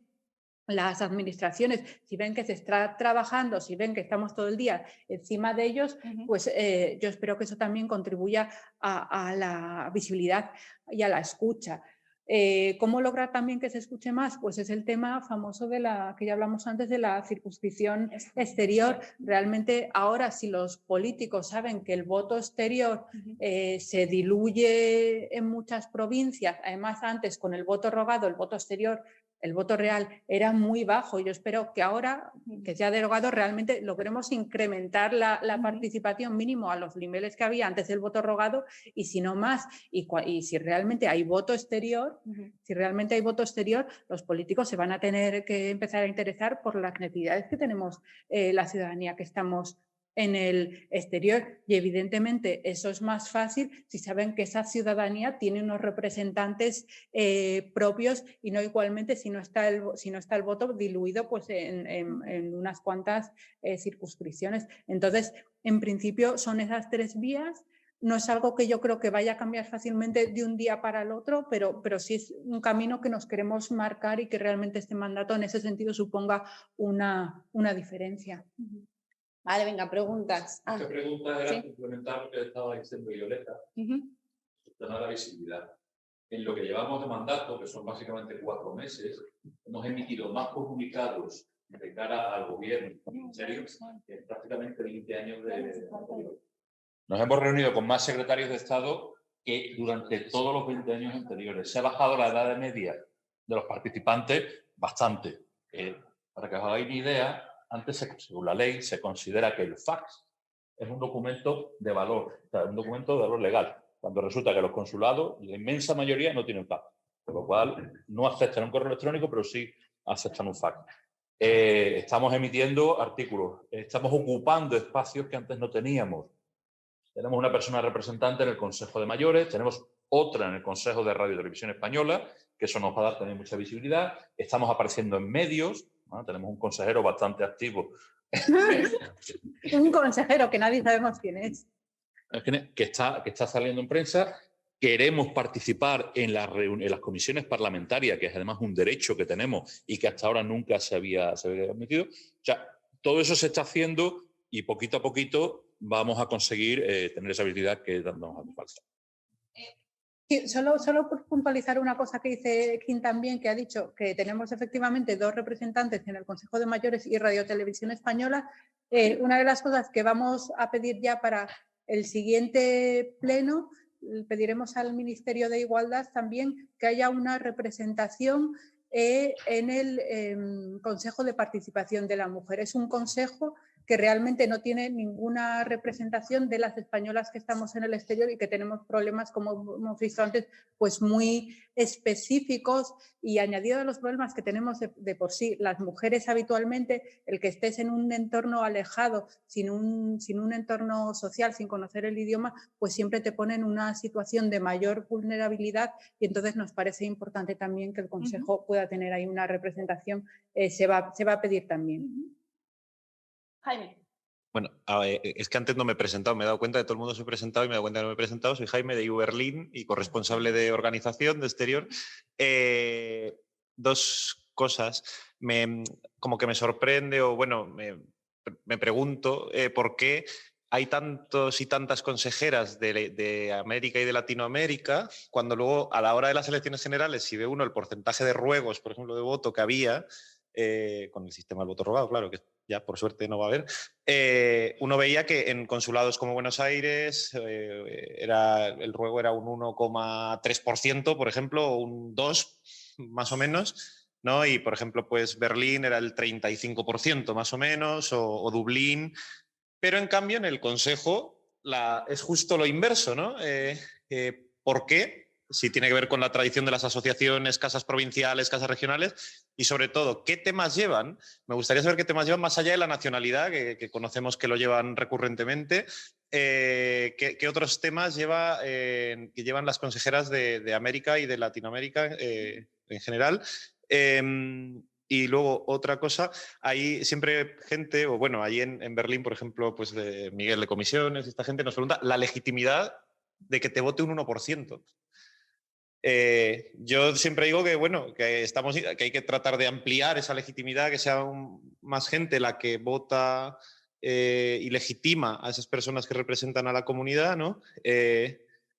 las administraciones, si ven que se está trabajando, si ven que estamos todo el día encima de ellos, pues yo espero que eso también contribuya a la visibilidad y a la escucha. ¿Cómo lograr también que se escuche más? Pues es el tema famoso de que ya hablamos antes, de la circunscripción exterior. Realmente ahora, si los políticos saben que el voto exterior se diluye en muchas provincias, además antes con el voto rogado, el voto exterior, el voto real era muy bajo. Yo espero que ahora, que se ha derogado, realmente logremos incrementar la participación mínimo a los niveles que había antes del voto rogado, y si no más. Y si realmente hay voto exterior, los políticos se van a tener que empezar a interesar por las necesidades que tenemos la ciudadanía que estamos en el exterior, y evidentemente eso es más fácil si saben que esa ciudadanía tiene unos representantes propios, y no igualmente si no está el voto diluido pues en unas cuantas circunscripciones. Entonces, en principio son esas 3 vías. No es algo que yo creo que vaya a cambiar fácilmente de un día para el otro, pero sí es un camino que nos queremos marcar y que realmente este mandato en ese sentido suponga una diferencia. Vale, venga, preguntas. Esta pregunta era complementar lo que estaba diciendo Violeta, el tema de la visibilidad. En lo que llevamos de mandato, que son básicamente 4 meses, hemos emitido más comunicados de cara al gobierno, en serio, en prácticamente 20 años de gobierno. Nos hemos reunido con más secretarios de Estado que durante todos los 20 años anteriores. Se ha bajado la edad media de los participantes bastante. Para que os hagáis una idea, antes, según la ley, se considera que el fax es un documento de valor, o sea, un documento de valor legal, cuando resulta que los consulados, la inmensa mayoría, no tienen fax, por lo cual no aceptan un correo electrónico, pero sí aceptan un fax. Estamos emitiendo artículos, estamos ocupando espacios que antes no teníamos. Tenemos una persona representante en el Consejo de Mayores, tenemos otra en el Consejo de Radio y Televisión Española, que eso nos va a dar también mucha visibilidad. Estamos apareciendo en medios, ¿no? Tenemos un consejero bastante activo. Un consejero que nadie sabemos quién es. Que está saliendo en prensa. Queremos participar en las comisiones parlamentarias, que es además un derecho que tenemos y que hasta ahora nunca se había admitido. O sea, todo eso se está haciendo y poquito a poquito vamos a conseguir tener esa habilidad que nos hace falta. Sí, solo por puntualizar una cosa que dice Kim también, que ha dicho que tenemos efectivamente 2 representantes en el Consejo de Mayores y Radio Televisión Española. Una de las cosas que vamos a pedir ya para el siguiente pleno, pediremos al Ministerio de Igualdad también que haya una representación en el Consejo de Participación de la Mujer. Es un consejo que realmente no tiene ninguna representación de las españolas que estamos en el exterior y que tenemos problemas, como hemos visto antes, pues muy específicos, y añadido a los problemas que tenemos de por sí las mujeres habitualmente, el que estés en un entorno alejado, sin un entorno social, sin conocer el idioma, pues siempre te pone en una situación de mayor vulnerabilidad, y entonces nos parece importante también que el Consejo pueda tener ahí una representación, se va a pedir también. Jaime. Bueno, es que antes no me he presentado, me he dado cuenta de que todo el mundo se ha presentado y me he dado cuenta de que no me he presentado. Soy Jaime de Berlín y corresponsable de organización de exterior. Dos cosas. Como que me sorprende, o bueno, me pregunto por qué hay tantos y tantas consejeras de América y de Latinoamérica, cuando luego a la hora de las elecciones generales, si ve uno el porcentaje de ruegos, por ejemplo, de voto que había, con el sistema del voto rogado, claro, que ya por suerte no va a haber, uno veía que en consulados como Buenos Aires el ruego era un 1,3%, por ejemplo, o un 2% más o menos, ¿no? Y, por ejemplo, pues Berlín era el 35% más o menos, o Dublín. Pero, en cambio, en el Consejo es justo lo inverso, ¿no? ¿Por qué? Si tiene que ver con la tradición de las asociaciones, casas provinciales, casas regionales, y sobre todo, ¿qué temas llevan? Me gustaría saber qué temas llevan más allá de la nacionalidad, que conocemos que lo llevan recurrentemente. ¿Qué otros temas que llevan las consejeras de América y de Latinoamérica en general? Y luego, otra cosa, hay siempre gente, o bueno, ahí en Berlín, por ejemplo, pues Miguel de Comisiones, esta gente nos pregunta la legitimidad de que te vote un 1%. Yo siempre digo que, bueno, que hay que tratar de ampliar esa legitimidad, que sea más gente la que vota y legitima a esas personas que representan a la comunidad, ¿no?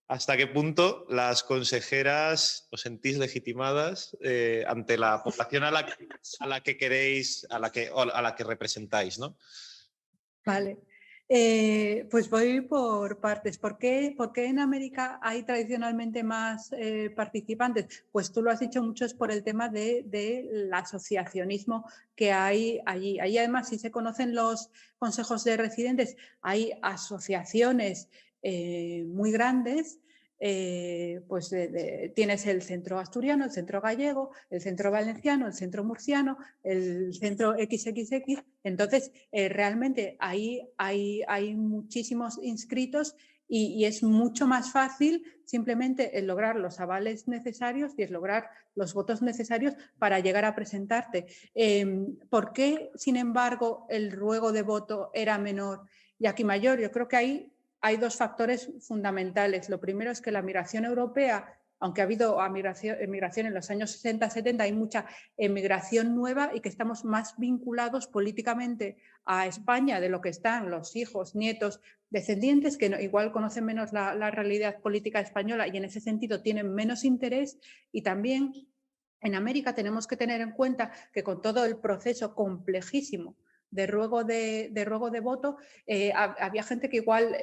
¿Hasta qué punto las consejeras os sentís legitimadas ante la población a la que queréis, a la que representáis, ¿no? Vale. Pues voy por partes. ¿Por qué en América hay tradicionalmente más participantes? Pues tú lo has dicho mucho, es por el tema del asociacionismo que hay allí. Allí, además, si se conocen los consejos de residentes, hay asociaciones muy grandes. Pues tienes el centro asturiano, el centro gallego, el centro valenciano, el centro murciano, el centro XXX. Entonces, realmente ahí hay muchísimos inscritos y es mucho más fácil simplemente el lograr los avales necesarios y es lograr los votos necesarios para llegar a presentarte. ¿Por qué, sin embargo, el ruego de voto era menor y aquí mayor? Yo creo que ahí hay dos factores fundamentales. Lo primero es que la migración europea, aunque ha habido emigración en los años 60-70, hay mucha emigración nueva y que estamos más vinculados políticamente a España de lo que están los hijos, nietos, descendientes, que igual conocen menos la realidad política española y en ese sentido tienen menos interés. Y también en América tenemos que tener en cuenta que con todo el proceso complejísimo de ruego de voto, había gente que igual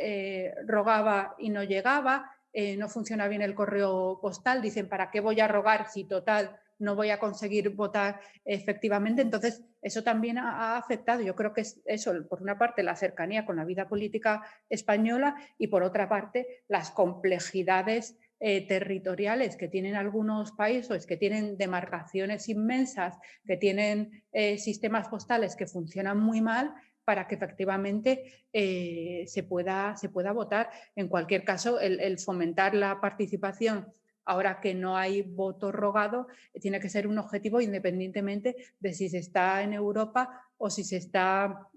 rogaba y no llegaba, no funciona bien el correo postal, dicen, ¿para qué voy a rogar si total no voy a conseguir votar efectivamente? Entonces, eso también ha afectado. Yo creo que es eso, por una parte, la cercanía con la vida política española y por otra parte, las complejidades territoriales que tienen algunos países, que tienen demarcaciones inmensas, que tienen sistemas postales que funcionan muy mal para que efectivamente se pueda votar. En cualquier caso, el fomentar la participación ahora que no hay voto rogado, tiene que ser un objetivo independientemente de si se está en Europa o si se está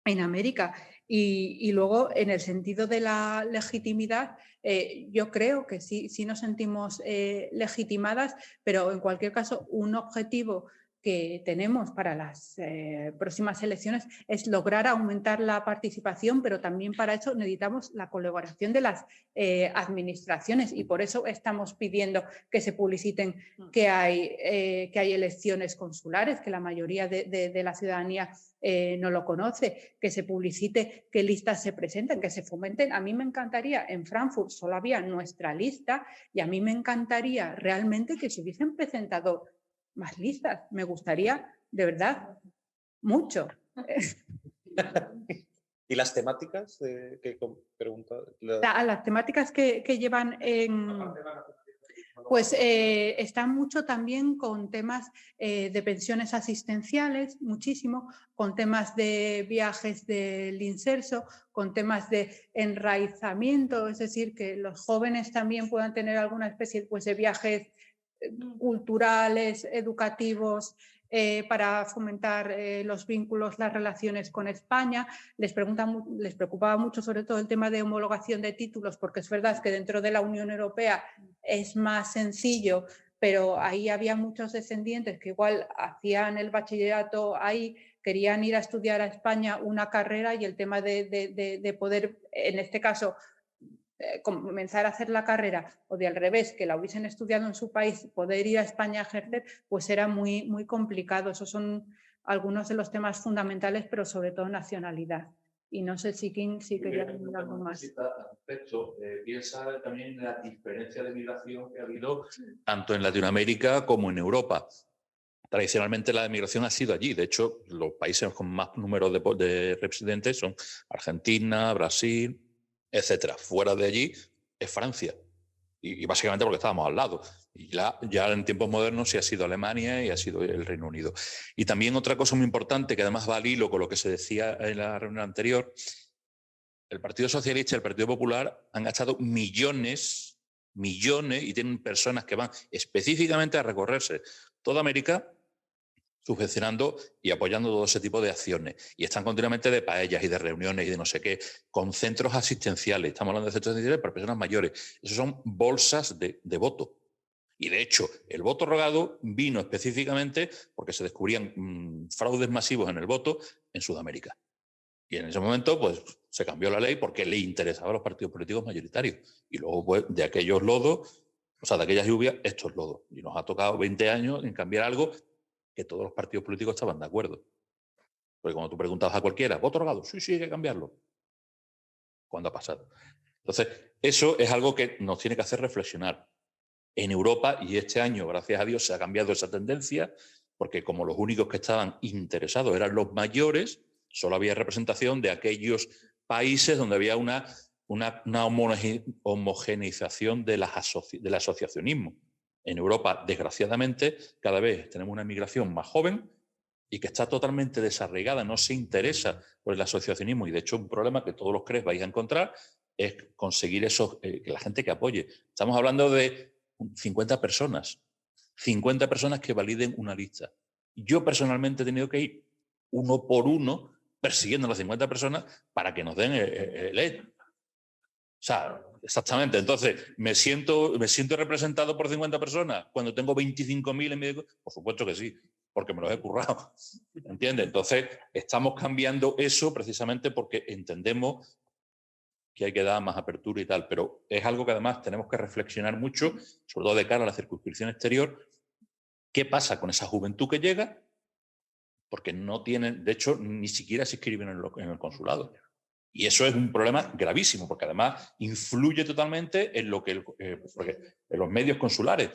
en América. Y luego, en el sentido de la legitimidad, yo creo que sí nos sentimos legitimadas, pero en cualquier caso, un objetivo que tenemos para las próximas elecciones es lograr aumentar la participación, pero también para eso necesitamos la colaboración de las administraciones y por eso estamos pidiendo que se publiciten que hay elecciones consulares, que la mayoría de la ciudadanía no lo conoce, que se publicite qué listas se presentan, que se fomenten. A mí me encantaría, en Frankfurt solo había nuestra lista y a mí me encantaría realmente que se hubiesen presentado más listas. Me gustaría, de verdad, mucho. ¿Y las temáticas que pregunta? Las temáticas que llevan pues están mucho también con temas de pensiones asistenciales, muchísimo, con temas de viajes del inserso, con temas de enraizamiento, es decir, que los jóvenes también puedan tener alguna especie pues, de viajes culturales, educativos, para fomentar los vínculos, las relaciones con España. Les preocupaba mucho sobre todo el tema de homologación de títulos, porque es verdad que dentro de la Unión Europea es más sencillo, pero ahí había muchos descendientes que igual hacían el bachillerato ahí, querían ir a estudiar a España una carrera y el tema de poder, en este caso, comenzar a hacer la carrera o de al revés, que la hubiesen estudiado en su país, poder ir a España a ejercer, pues era muy, muy complicado. Esos son algunos de los temas fundamentales, pero sobre todo nacionalidad. Y no sé si King quería añadir algo más. Piensa también en la diferencia de migración que ha habido tanto en Latinoamérica como en Europa. Tradicionalmente la migración ha sido allí. De hecho, los países con más número de residentes son Argentina, Brasil, etcétera. Fuera de allí es Francia. Y básicamente porque estábamos al lado. Y ya en tiempos modernos sí ha sido Alemania y ha sido el Reino Unido. Y también otra cosa muy importante, que además va al hilo con lo que se decía en la reunión anterior, el Partido Socialista y el Partido Popular han gastado millones, y tienen personas que van específicamente a recorrerse toda América subvencionando y apoyando todo ese tipo de acciones. Y están continuamente de paellas y de reuniones y de no sé qué, con centros asistenciales. Estamos hablando de centros asistenciales para personas mayores. Eso son bolsas de voto. Y de hecho, el voto rogado vino específicamente porque se descubrían fraudes masivos en el voto en Sudamérica. Y en ese momento, pues, se cambió la ley porque le interesaba a los partidos políticos mayoritarios. Y luego, pues, de aquellos lodos, o sea, de aquellas lluvias, estos lodos. Y nos ha tocado 20 años en cambiar algo que todos los partidos políticos estaban de acuerdo. Porque cuando tú preguntabas a cualquiera, ¿voto rogado? Sí, hay que cambiarlo. ¿Cuándo ha pasado? Entonces, eso es algo que nos tiene que hacer reflexionar. En Europa, y este año, gracias a Dios, se ha cambiado esa tendencia, porque como los únicos que estaban interesados eran los mayores, solo había representación de aquellos países donde había una homogeneización del asociacionismo. En Europa, desgraciadamente, cada vez tenemos una migración más joven y que está totalmente desarraigada, no se interesa por el asociacionismo. Y de hecho, un problema que todos los CREs vais a encontrar es conseguir que la gente que apoye. Estamos hablando de 50 personas que validen una lista. Yo personalmente he tenido que ir uno por uno persiguiendo a las 50 personas para que nos den el ED. O sea, exactamente. Entonces, ¿me siento representado por 50 personas cuando tengo 25.000 en mi... Por supuesto que sí, porque me los he currado. ¿Entiendes? Entonces, estamos cambiando eso precisamente porque entendemos que hay que dar más apertura y tal, pero es algo que además tenemos que reflexionar mucho, sobre todo de cara a la circunscripción exterior. ¿Qué pasa con esa juventud que llega? Porque no tienen, de hecho, ni siquiera se inscriben en el consulado. Y eso es un problema gravísimo, porque además influye totalmente en lo que en los medios consulares.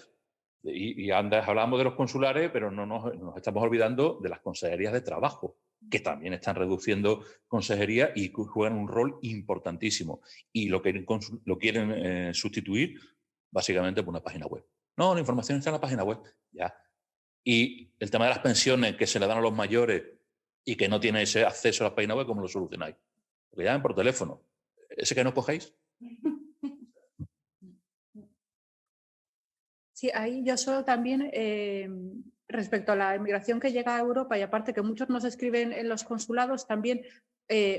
Y antes hablábamos de los consulares, pero no nos estamos olvidando de las consejerías de trabajo, que también están reduciendo consejerías y juegan un rol importantísimo. Y lo quieren sustituir básicamente por una página web. No, la información está en la página web. Ya. Y el tema de las pensiones que se le dan a los mayores y que no tienen ese acceso a la página web, ¿cómo lo solucionáis? Porque llamen por teléfono. ¿Ese que no cogéis? Sí, ahí yo solo también, respecto a la inmigración que llega a Europa, y aparte que muchos nos escriben en los consulados, también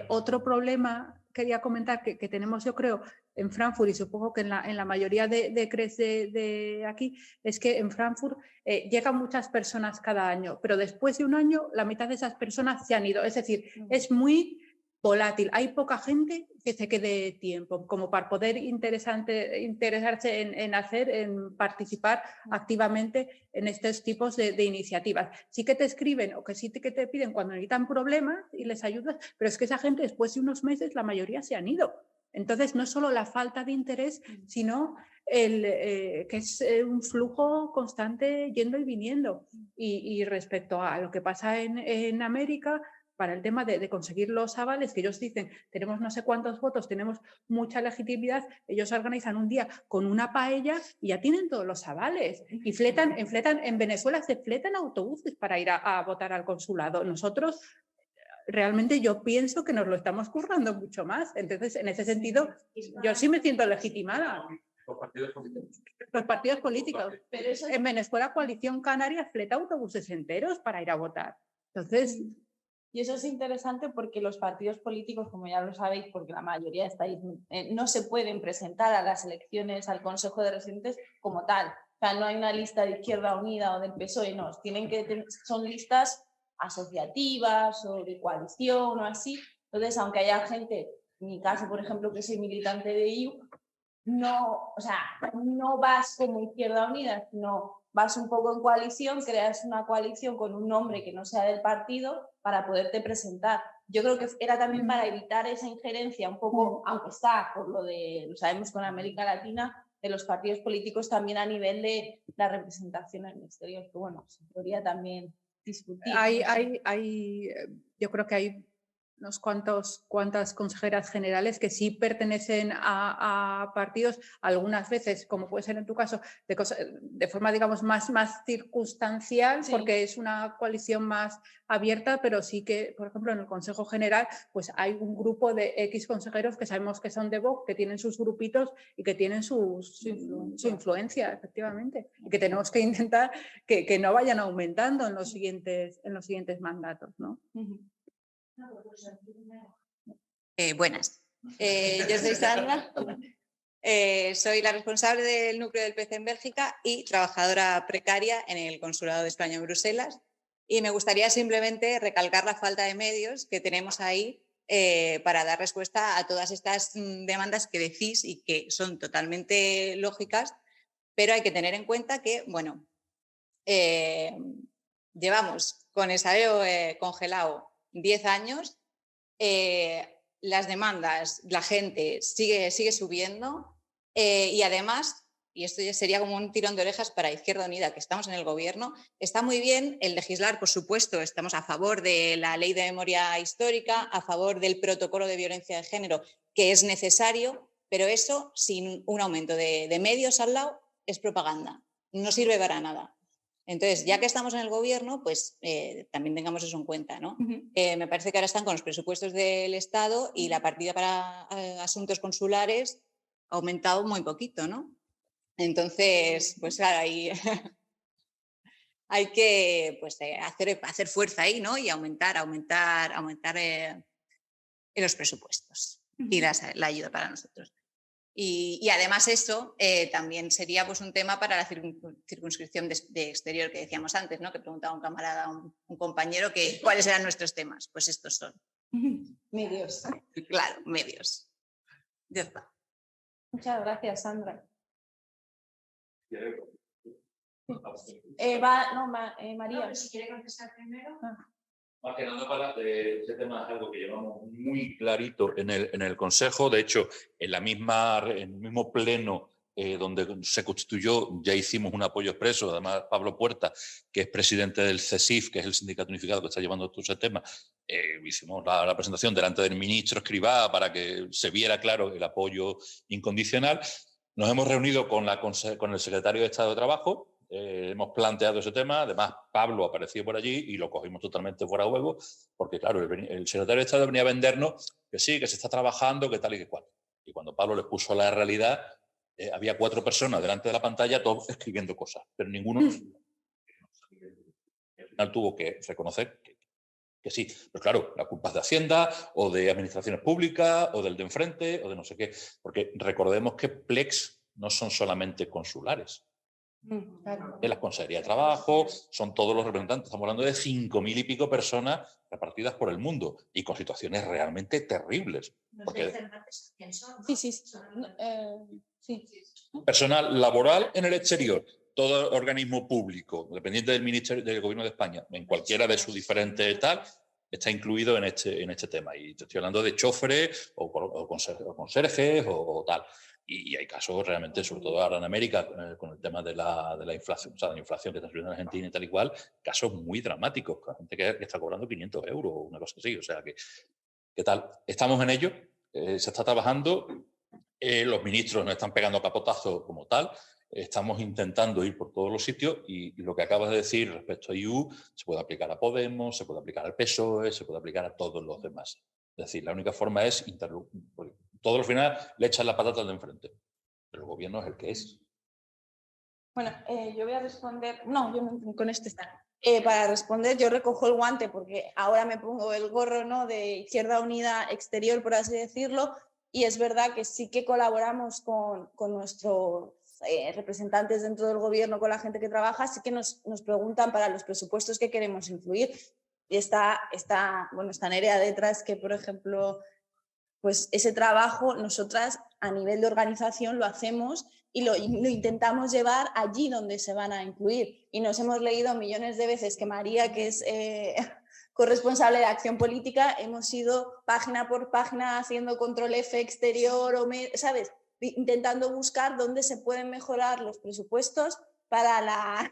otro problema quería comentar que tenemos, yo creo, en Frankfurt y supongo que en la mayoría de CREs de aquí, es que en Frankfurt llegan muchas personas cada año, pero después de un año la mitad de esas personas se han ido. Es decir, es muy volátil. Hay poca gente que se quede tiempo como para poder interesarse en participar activamente en estos tipos de iniciativas. Sí que te escriben o que sí que te piden cuando necesitan problemas y les ayudas, pero es que esa gente después de unos meses la mayoría se han ido. Entonces no es solo la falta de interés, sino que es un flujo constante yendo y viniendo. Y respecto a lo que pasa en América, para el tema de conseguir los avales, que ellos dicen, tenemos no sé cuántos votos, tenemos mucha legitimidad, ellos organizan un día con una paella y ya tienen todos los avales. Y en Venezuela se fletan autobuses para ir a votar al consulado. Nosotros, realmente yo pienso que nos lo estamos currando mucho más. Entonces, en ese sentido, yo sí me siento legitimada. Los partidos políticos. Pero eso en Venezuela, Coalición Canaria fleta autobuses enteros para ir a votar. Entonces... Y eso es interesante porque los partidos políticos, como ya lo sabéis, porque la mayoría estáis, no se pueden presentar a las elecciones al Consejo de Residentes como tal. O sea, no hay una lista de Izquierda Unida o del PSOE, no. Son listas asociativas o de coalición o así. Entonces, aunque haya gente, en mi caso, por ejemplo, que soy militante de IU, no vas como Izquierda Unida, sino vas un poco en coalición, creas una coalición con un nombre que no sea del partido para poderte presentar. Yo creo que era también para evitar esa injerencia un poco, aunque está por lo sabemos con América Latina, de los partidos políticos también a nivel de la representación en el exterior, que bueno, se podría también discutir. Yo creo que hay unos cuantas consejeras generales que sí pertenecen a partidos, algunas veces, como puede ser en tu caso, de forma, digamos, más circunstancial, sí, porque es una coalición más abierta, pero sí que, por ejemplo, en el Consejo General, pues hay un grupo de X consejeros que sabemos que son de Vox, que tienen sus grupitos y que tienen su influencia, efectivamente, y que tenemos que intentar que no vayan aumentando en los siguientes mandatos, ¿no? Buenas, yo soy Sandra, soy la responsable del núcleo del PC en Bélgica y trabajadora precaria en el Consulado de España en Bruselas, y me gustaría simplemente recalcar la falta de medios que tenemos ahí para dar respuesta a todas estas demandas que decís y que son totalmente lógicas, pero hay que tener en cuenta que, bueno, llevamos con el salario congelado 10 años, las demandas, la gente sigue subiendo y además, y esto ya sería como un tirón de orejas para Izquierda Unida, que estamos en el gobierno, está muy bien el legislar, por supuesto, estamos a favor de la ley de memoria histórica, a favor del protocolo de violencia de género, que es necesario, pero eso sin un aumento de medios al lado es propaganda, no sirve para nada. Entonces, ya que estamos en el gobierno, pues también tengamos eso en cuenta, ¿no? Me parece que ahora están con los presupuestos del Estado y la partida para asuntos consulares ha aumentado muy poquito, ¿no? Entonces, pues claro, ahí hay que pues, hacer fuerza ahí, ¿no? Y aumentar los presupuestos y la ayuda para nosotros. Y además eso también sería pues, un tema para la circunscripción de exterior que decíamos antes, ¿no? Que preguntaba un camarada, un compañero, que cuáles eran nuestros temas. Pues estos son. Medios. Claro, medios. Ya está. Muchas gracias, Sandra. María. No, si quiere contestar primero. Más que nada para ese tema es algo que llevamos muy clarito en el Consejo. De hecho, en el mismo pleno donde se constituyó, ya hicimos un apoyo expreso. Además, Pablo Puerta, que es presidente del CESIF, que es el sindicato unificado que está llevando todo ese tema, hicimos la presentación delante del ministro Escrivá para que se viera claro el apoyo incondicional. Nos hemos reunido con el secretario de Estado de Trabajo. Hemos planteado ese tema, además Pablo apareció por allí y lo cogimos totalmente fuera de juego, porque claro, el secretario de Estado venía a vendernos que sí, que se está trabajando, que tal y que cual. Y cuando Pablo les puso la realidad, había 4 personas delante de la pantalla, todos escribiendo cosas, pero ninguno al final tuvo que reconocer que sí. Pero claro, la culpa es de Hacienda o de administraciones públicas o del de enfrente o de no sé qué, porque recordemos que Plex no son solamente consulares. De las consejerías de trabajo, son todos los representantes. Estamos hablando de 5.000 y pico personas repartidas por el mundo y con situaciones realmente terribles. Personal laboral en el exterior, todo organismo público, dependiente del Ministerio del Gobierno de España, en cualquiera de sus diferentes tal, está incluido en este tema. Y te estoy hablando de choferes o conserjes o tal. Y hay casos realmente, sobre todo ahora en América, con el tema de la inflación, o sea, de la inflación que está subiendo en Argentina y tal y cual, casos muy dramáticos, con gente que está cobrando 500 euros o una cosa así. O sea, ¿qué tal? Estamos en ello, se está trabajando, los ministros nos están pegando capotazos como tal, estamos intentando ir por todos los sitios y lo que acabas de decir respecto a IU se puede aplicar a Podemos, se puede aplicar al PSOE, se puede aplicar a todos los demás. Es decir, la única forma es interrumpir. Todo al final le echan la patata de enfrente, pero el gobierno es el que es. Bueno, yo voy a responder. No, yo no, con este está. Para responder, yo recojo el guante porque ahora me pongo el gorro, ¿no?, de Izquierda Unida Exterior, por así decirlo, y es verdad que sí que colaboramos con nuestros representantes dentro del gobierno, con la gente que trabaja, sí que nos preguntan para los presupuestos que queremos incluir. Y está Nerea detrás, que por ejemplo, pues ese trabajo nosotras a nivel de organización lo hacemos y lo intentamos llevar allí donde se van a incluir. Y nos hemos leído millones de veces que María, que es corresponsable de Acción Política, hemos ido página por página haciendo control F exterior, ¿sabes?, intentando buscar dónde se pueden mejorar los presupuestos para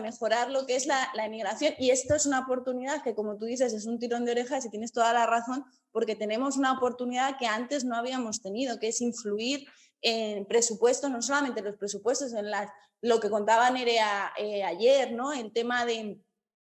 mejorar lo que es la emigración. Y esto es una oportunidad que, como tú dices, es un tirón de orejas y tienes toda la razón, porque tenemos una oportunidad que antes no habíamos tenido, que es influir en presupuestos, no solamente los presupuestos, en lo que contaba Nerea ayer, ¿no?, el tema de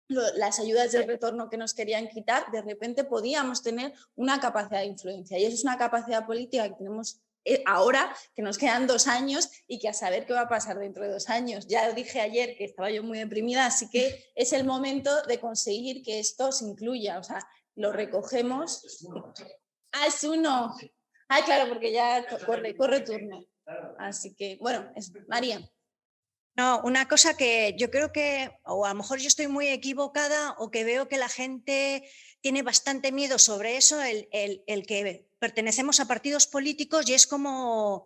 las ayudas de retorno que nos querían quitar. De repente podíamos tener una capacidad de influencia, y eso es una capacidad política que tenemos ahora, que nos quedan 2 años y que a saber qué va a pasar dentro de 2 años. Ya dije ayer que estaba yo muy deprimida, así que es el momento de conseguir que esto se incluya. O sea, lo recogemos. Es uno. Claro, porque ya corre turno. Así que, bueno, María. No, una cosa que yo creo que, o a lo mejor yo estoy muy equivocada, o que veo que la gente tiene bastante miedo sobre eso, el que pertenecemos a partidos políticos, y es como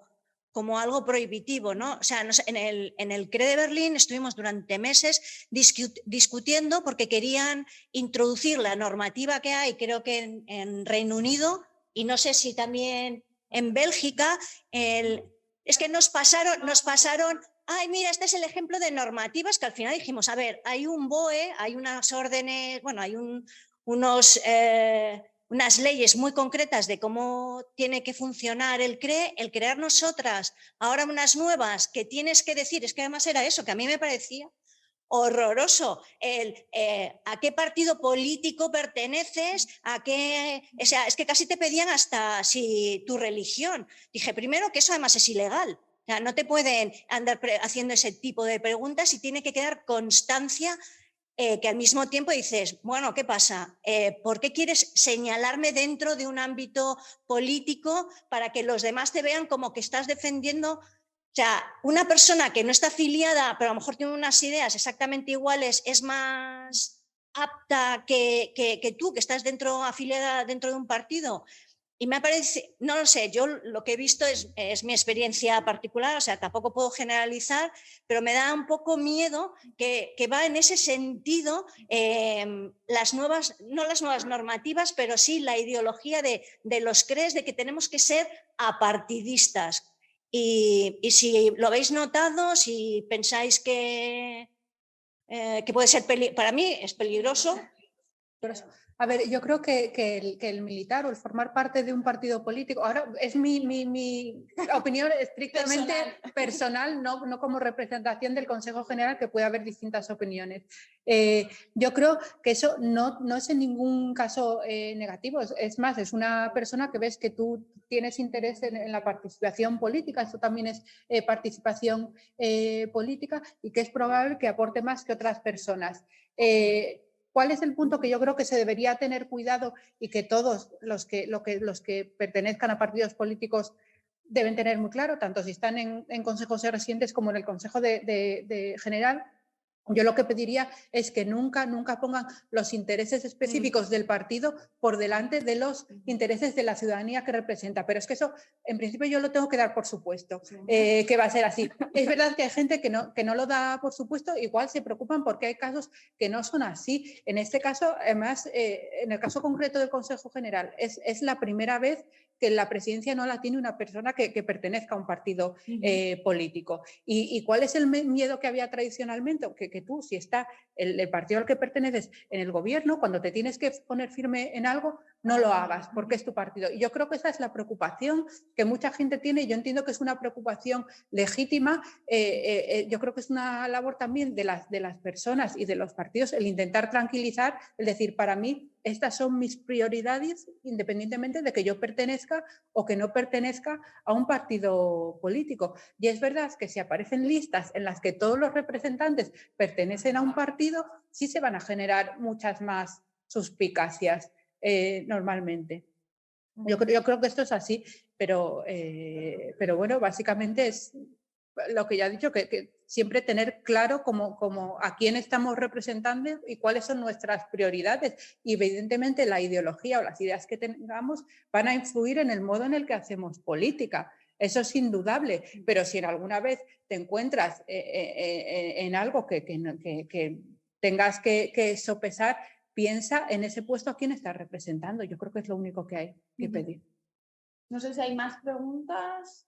algo prohibitivo, ¿no? O sea, en el CRE de Berlín estuvimos durante meses discutiendo porque querían introducir la normativa que hay, creo que en Reino Unido, y no sé si también en Bélgica, es que nos pasaron. Ay, mira, este es el ejemplo de normativas que al final dijimos, a ver, hay un BOE, hay unas órdenes, bueno, hay unas leyes muy concretas de cómo tiene que funcionar el CRE, el crear nosotras ahora unas nuevas que tienes que decir, es que además era eso, que a mí me parecía horroroso, a qué partido político perteneces, o sea, es que casi te pedían hasta si tu religión. Dije, primero, que eso además es ilegal. O sea, no te pueden andar haciendo ese tipo de preguntas y tiene que quedar constancia que al mismo tiempo dices, bueno, ¿qué pasa? ¿Por qué quieres señalarme dentro de un ámbito político para que los demás te vean como que estás defendiendo? O sea, una persona que no está afiliada, pero a lo mejor tiene unas ideas exactamente iguales, es más apta que tú, que estás afiliada dentro de un partido. Y me parece, no lo sé, yo lo que he visto es mi experiencia particular, o sea, tampoco puedo generalizar, pero me da un poco miedo que va en ese sentido no las nuevas normativas, pero sí la ideología de los CREs, de que tenemos que ser apartidistas. Y si lo habéis notado, si pensáis que puede ser para mí es peligroso. A ver, yo creo que el militar o el formar parte de un partido político, ahora es mi opinión estrictamente personal, no como representación del Consejo General, que puede haber distintas opiniones. Yo creo que eso no es en ningún caso negativo, es más, es una persona que ves que tú tienes interés en la participación política, eso también es participación política, y que es probable que aporte más que otras personas. ¿Cuál es el punto que yo creo que se debería tener cuidado y que todos los que pertenezcan a partidos políticos deben tener muy claro, tanto si están en consejos residentes como en el Consejo de General? Yo lo que pediría es que nunca pongan los intereses específicos del partido por delante de los intereses de la ciudadanía que representa. Pero es que eso, en principio, yo lo tengo que dar por supuesto, que va a ser así. Es verdad que hay gente que no lo da por supuesto, igual se preocupan porque hay casos que no son así. En este caso, además, en el caso concreto del Consejo General, es la primera vez que la presidencia no la tiene una persona que pertenezca a un partido político. ¿Y cuál es el miedo que había tradicionalmente? Que tú, si está el partido al que perteneces en el gobierno, cuando te tienes que poner firme en algo, no lo hagas porque es tu partido. Y yo creo que esa es la preocupación que mucha gente tiene. Yo entiendo que es una preocupación legítima. Yo creo que es una labor también de las personas y de los partidos el intentar tranquilizar, el decir, para mí estas son mis prioridades independientemente de que yo pertenezca o que no pertenezca a un partido político. Y es verdad que si aparecen listas en las que todos los representantes pertenecen a un partido, sí se van a generar muchas más suspicacias normalmente. Yo creo que esto es así, pero bueno, básicamente es lo que ya he dicho, que siempre tener claro como a quién estamos representando y cuáles son nuestras prioridades. Y evidentemente la ideología o las ideas que tengamos van a influir en el modo en el que hacemos política. Eso es indudable, pero si en alguna vez te encuentras en algo que tengas que sopesar, piensa en ese puesto a quién estás representando. Yo creo que es lo único que hay que pedir. No sé si hay más preguntas,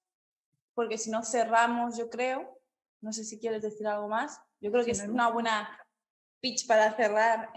porque si no cerramos, yo creo. No sé si quieres decir algo más. Yo creo que es una buena pitch para cerrar.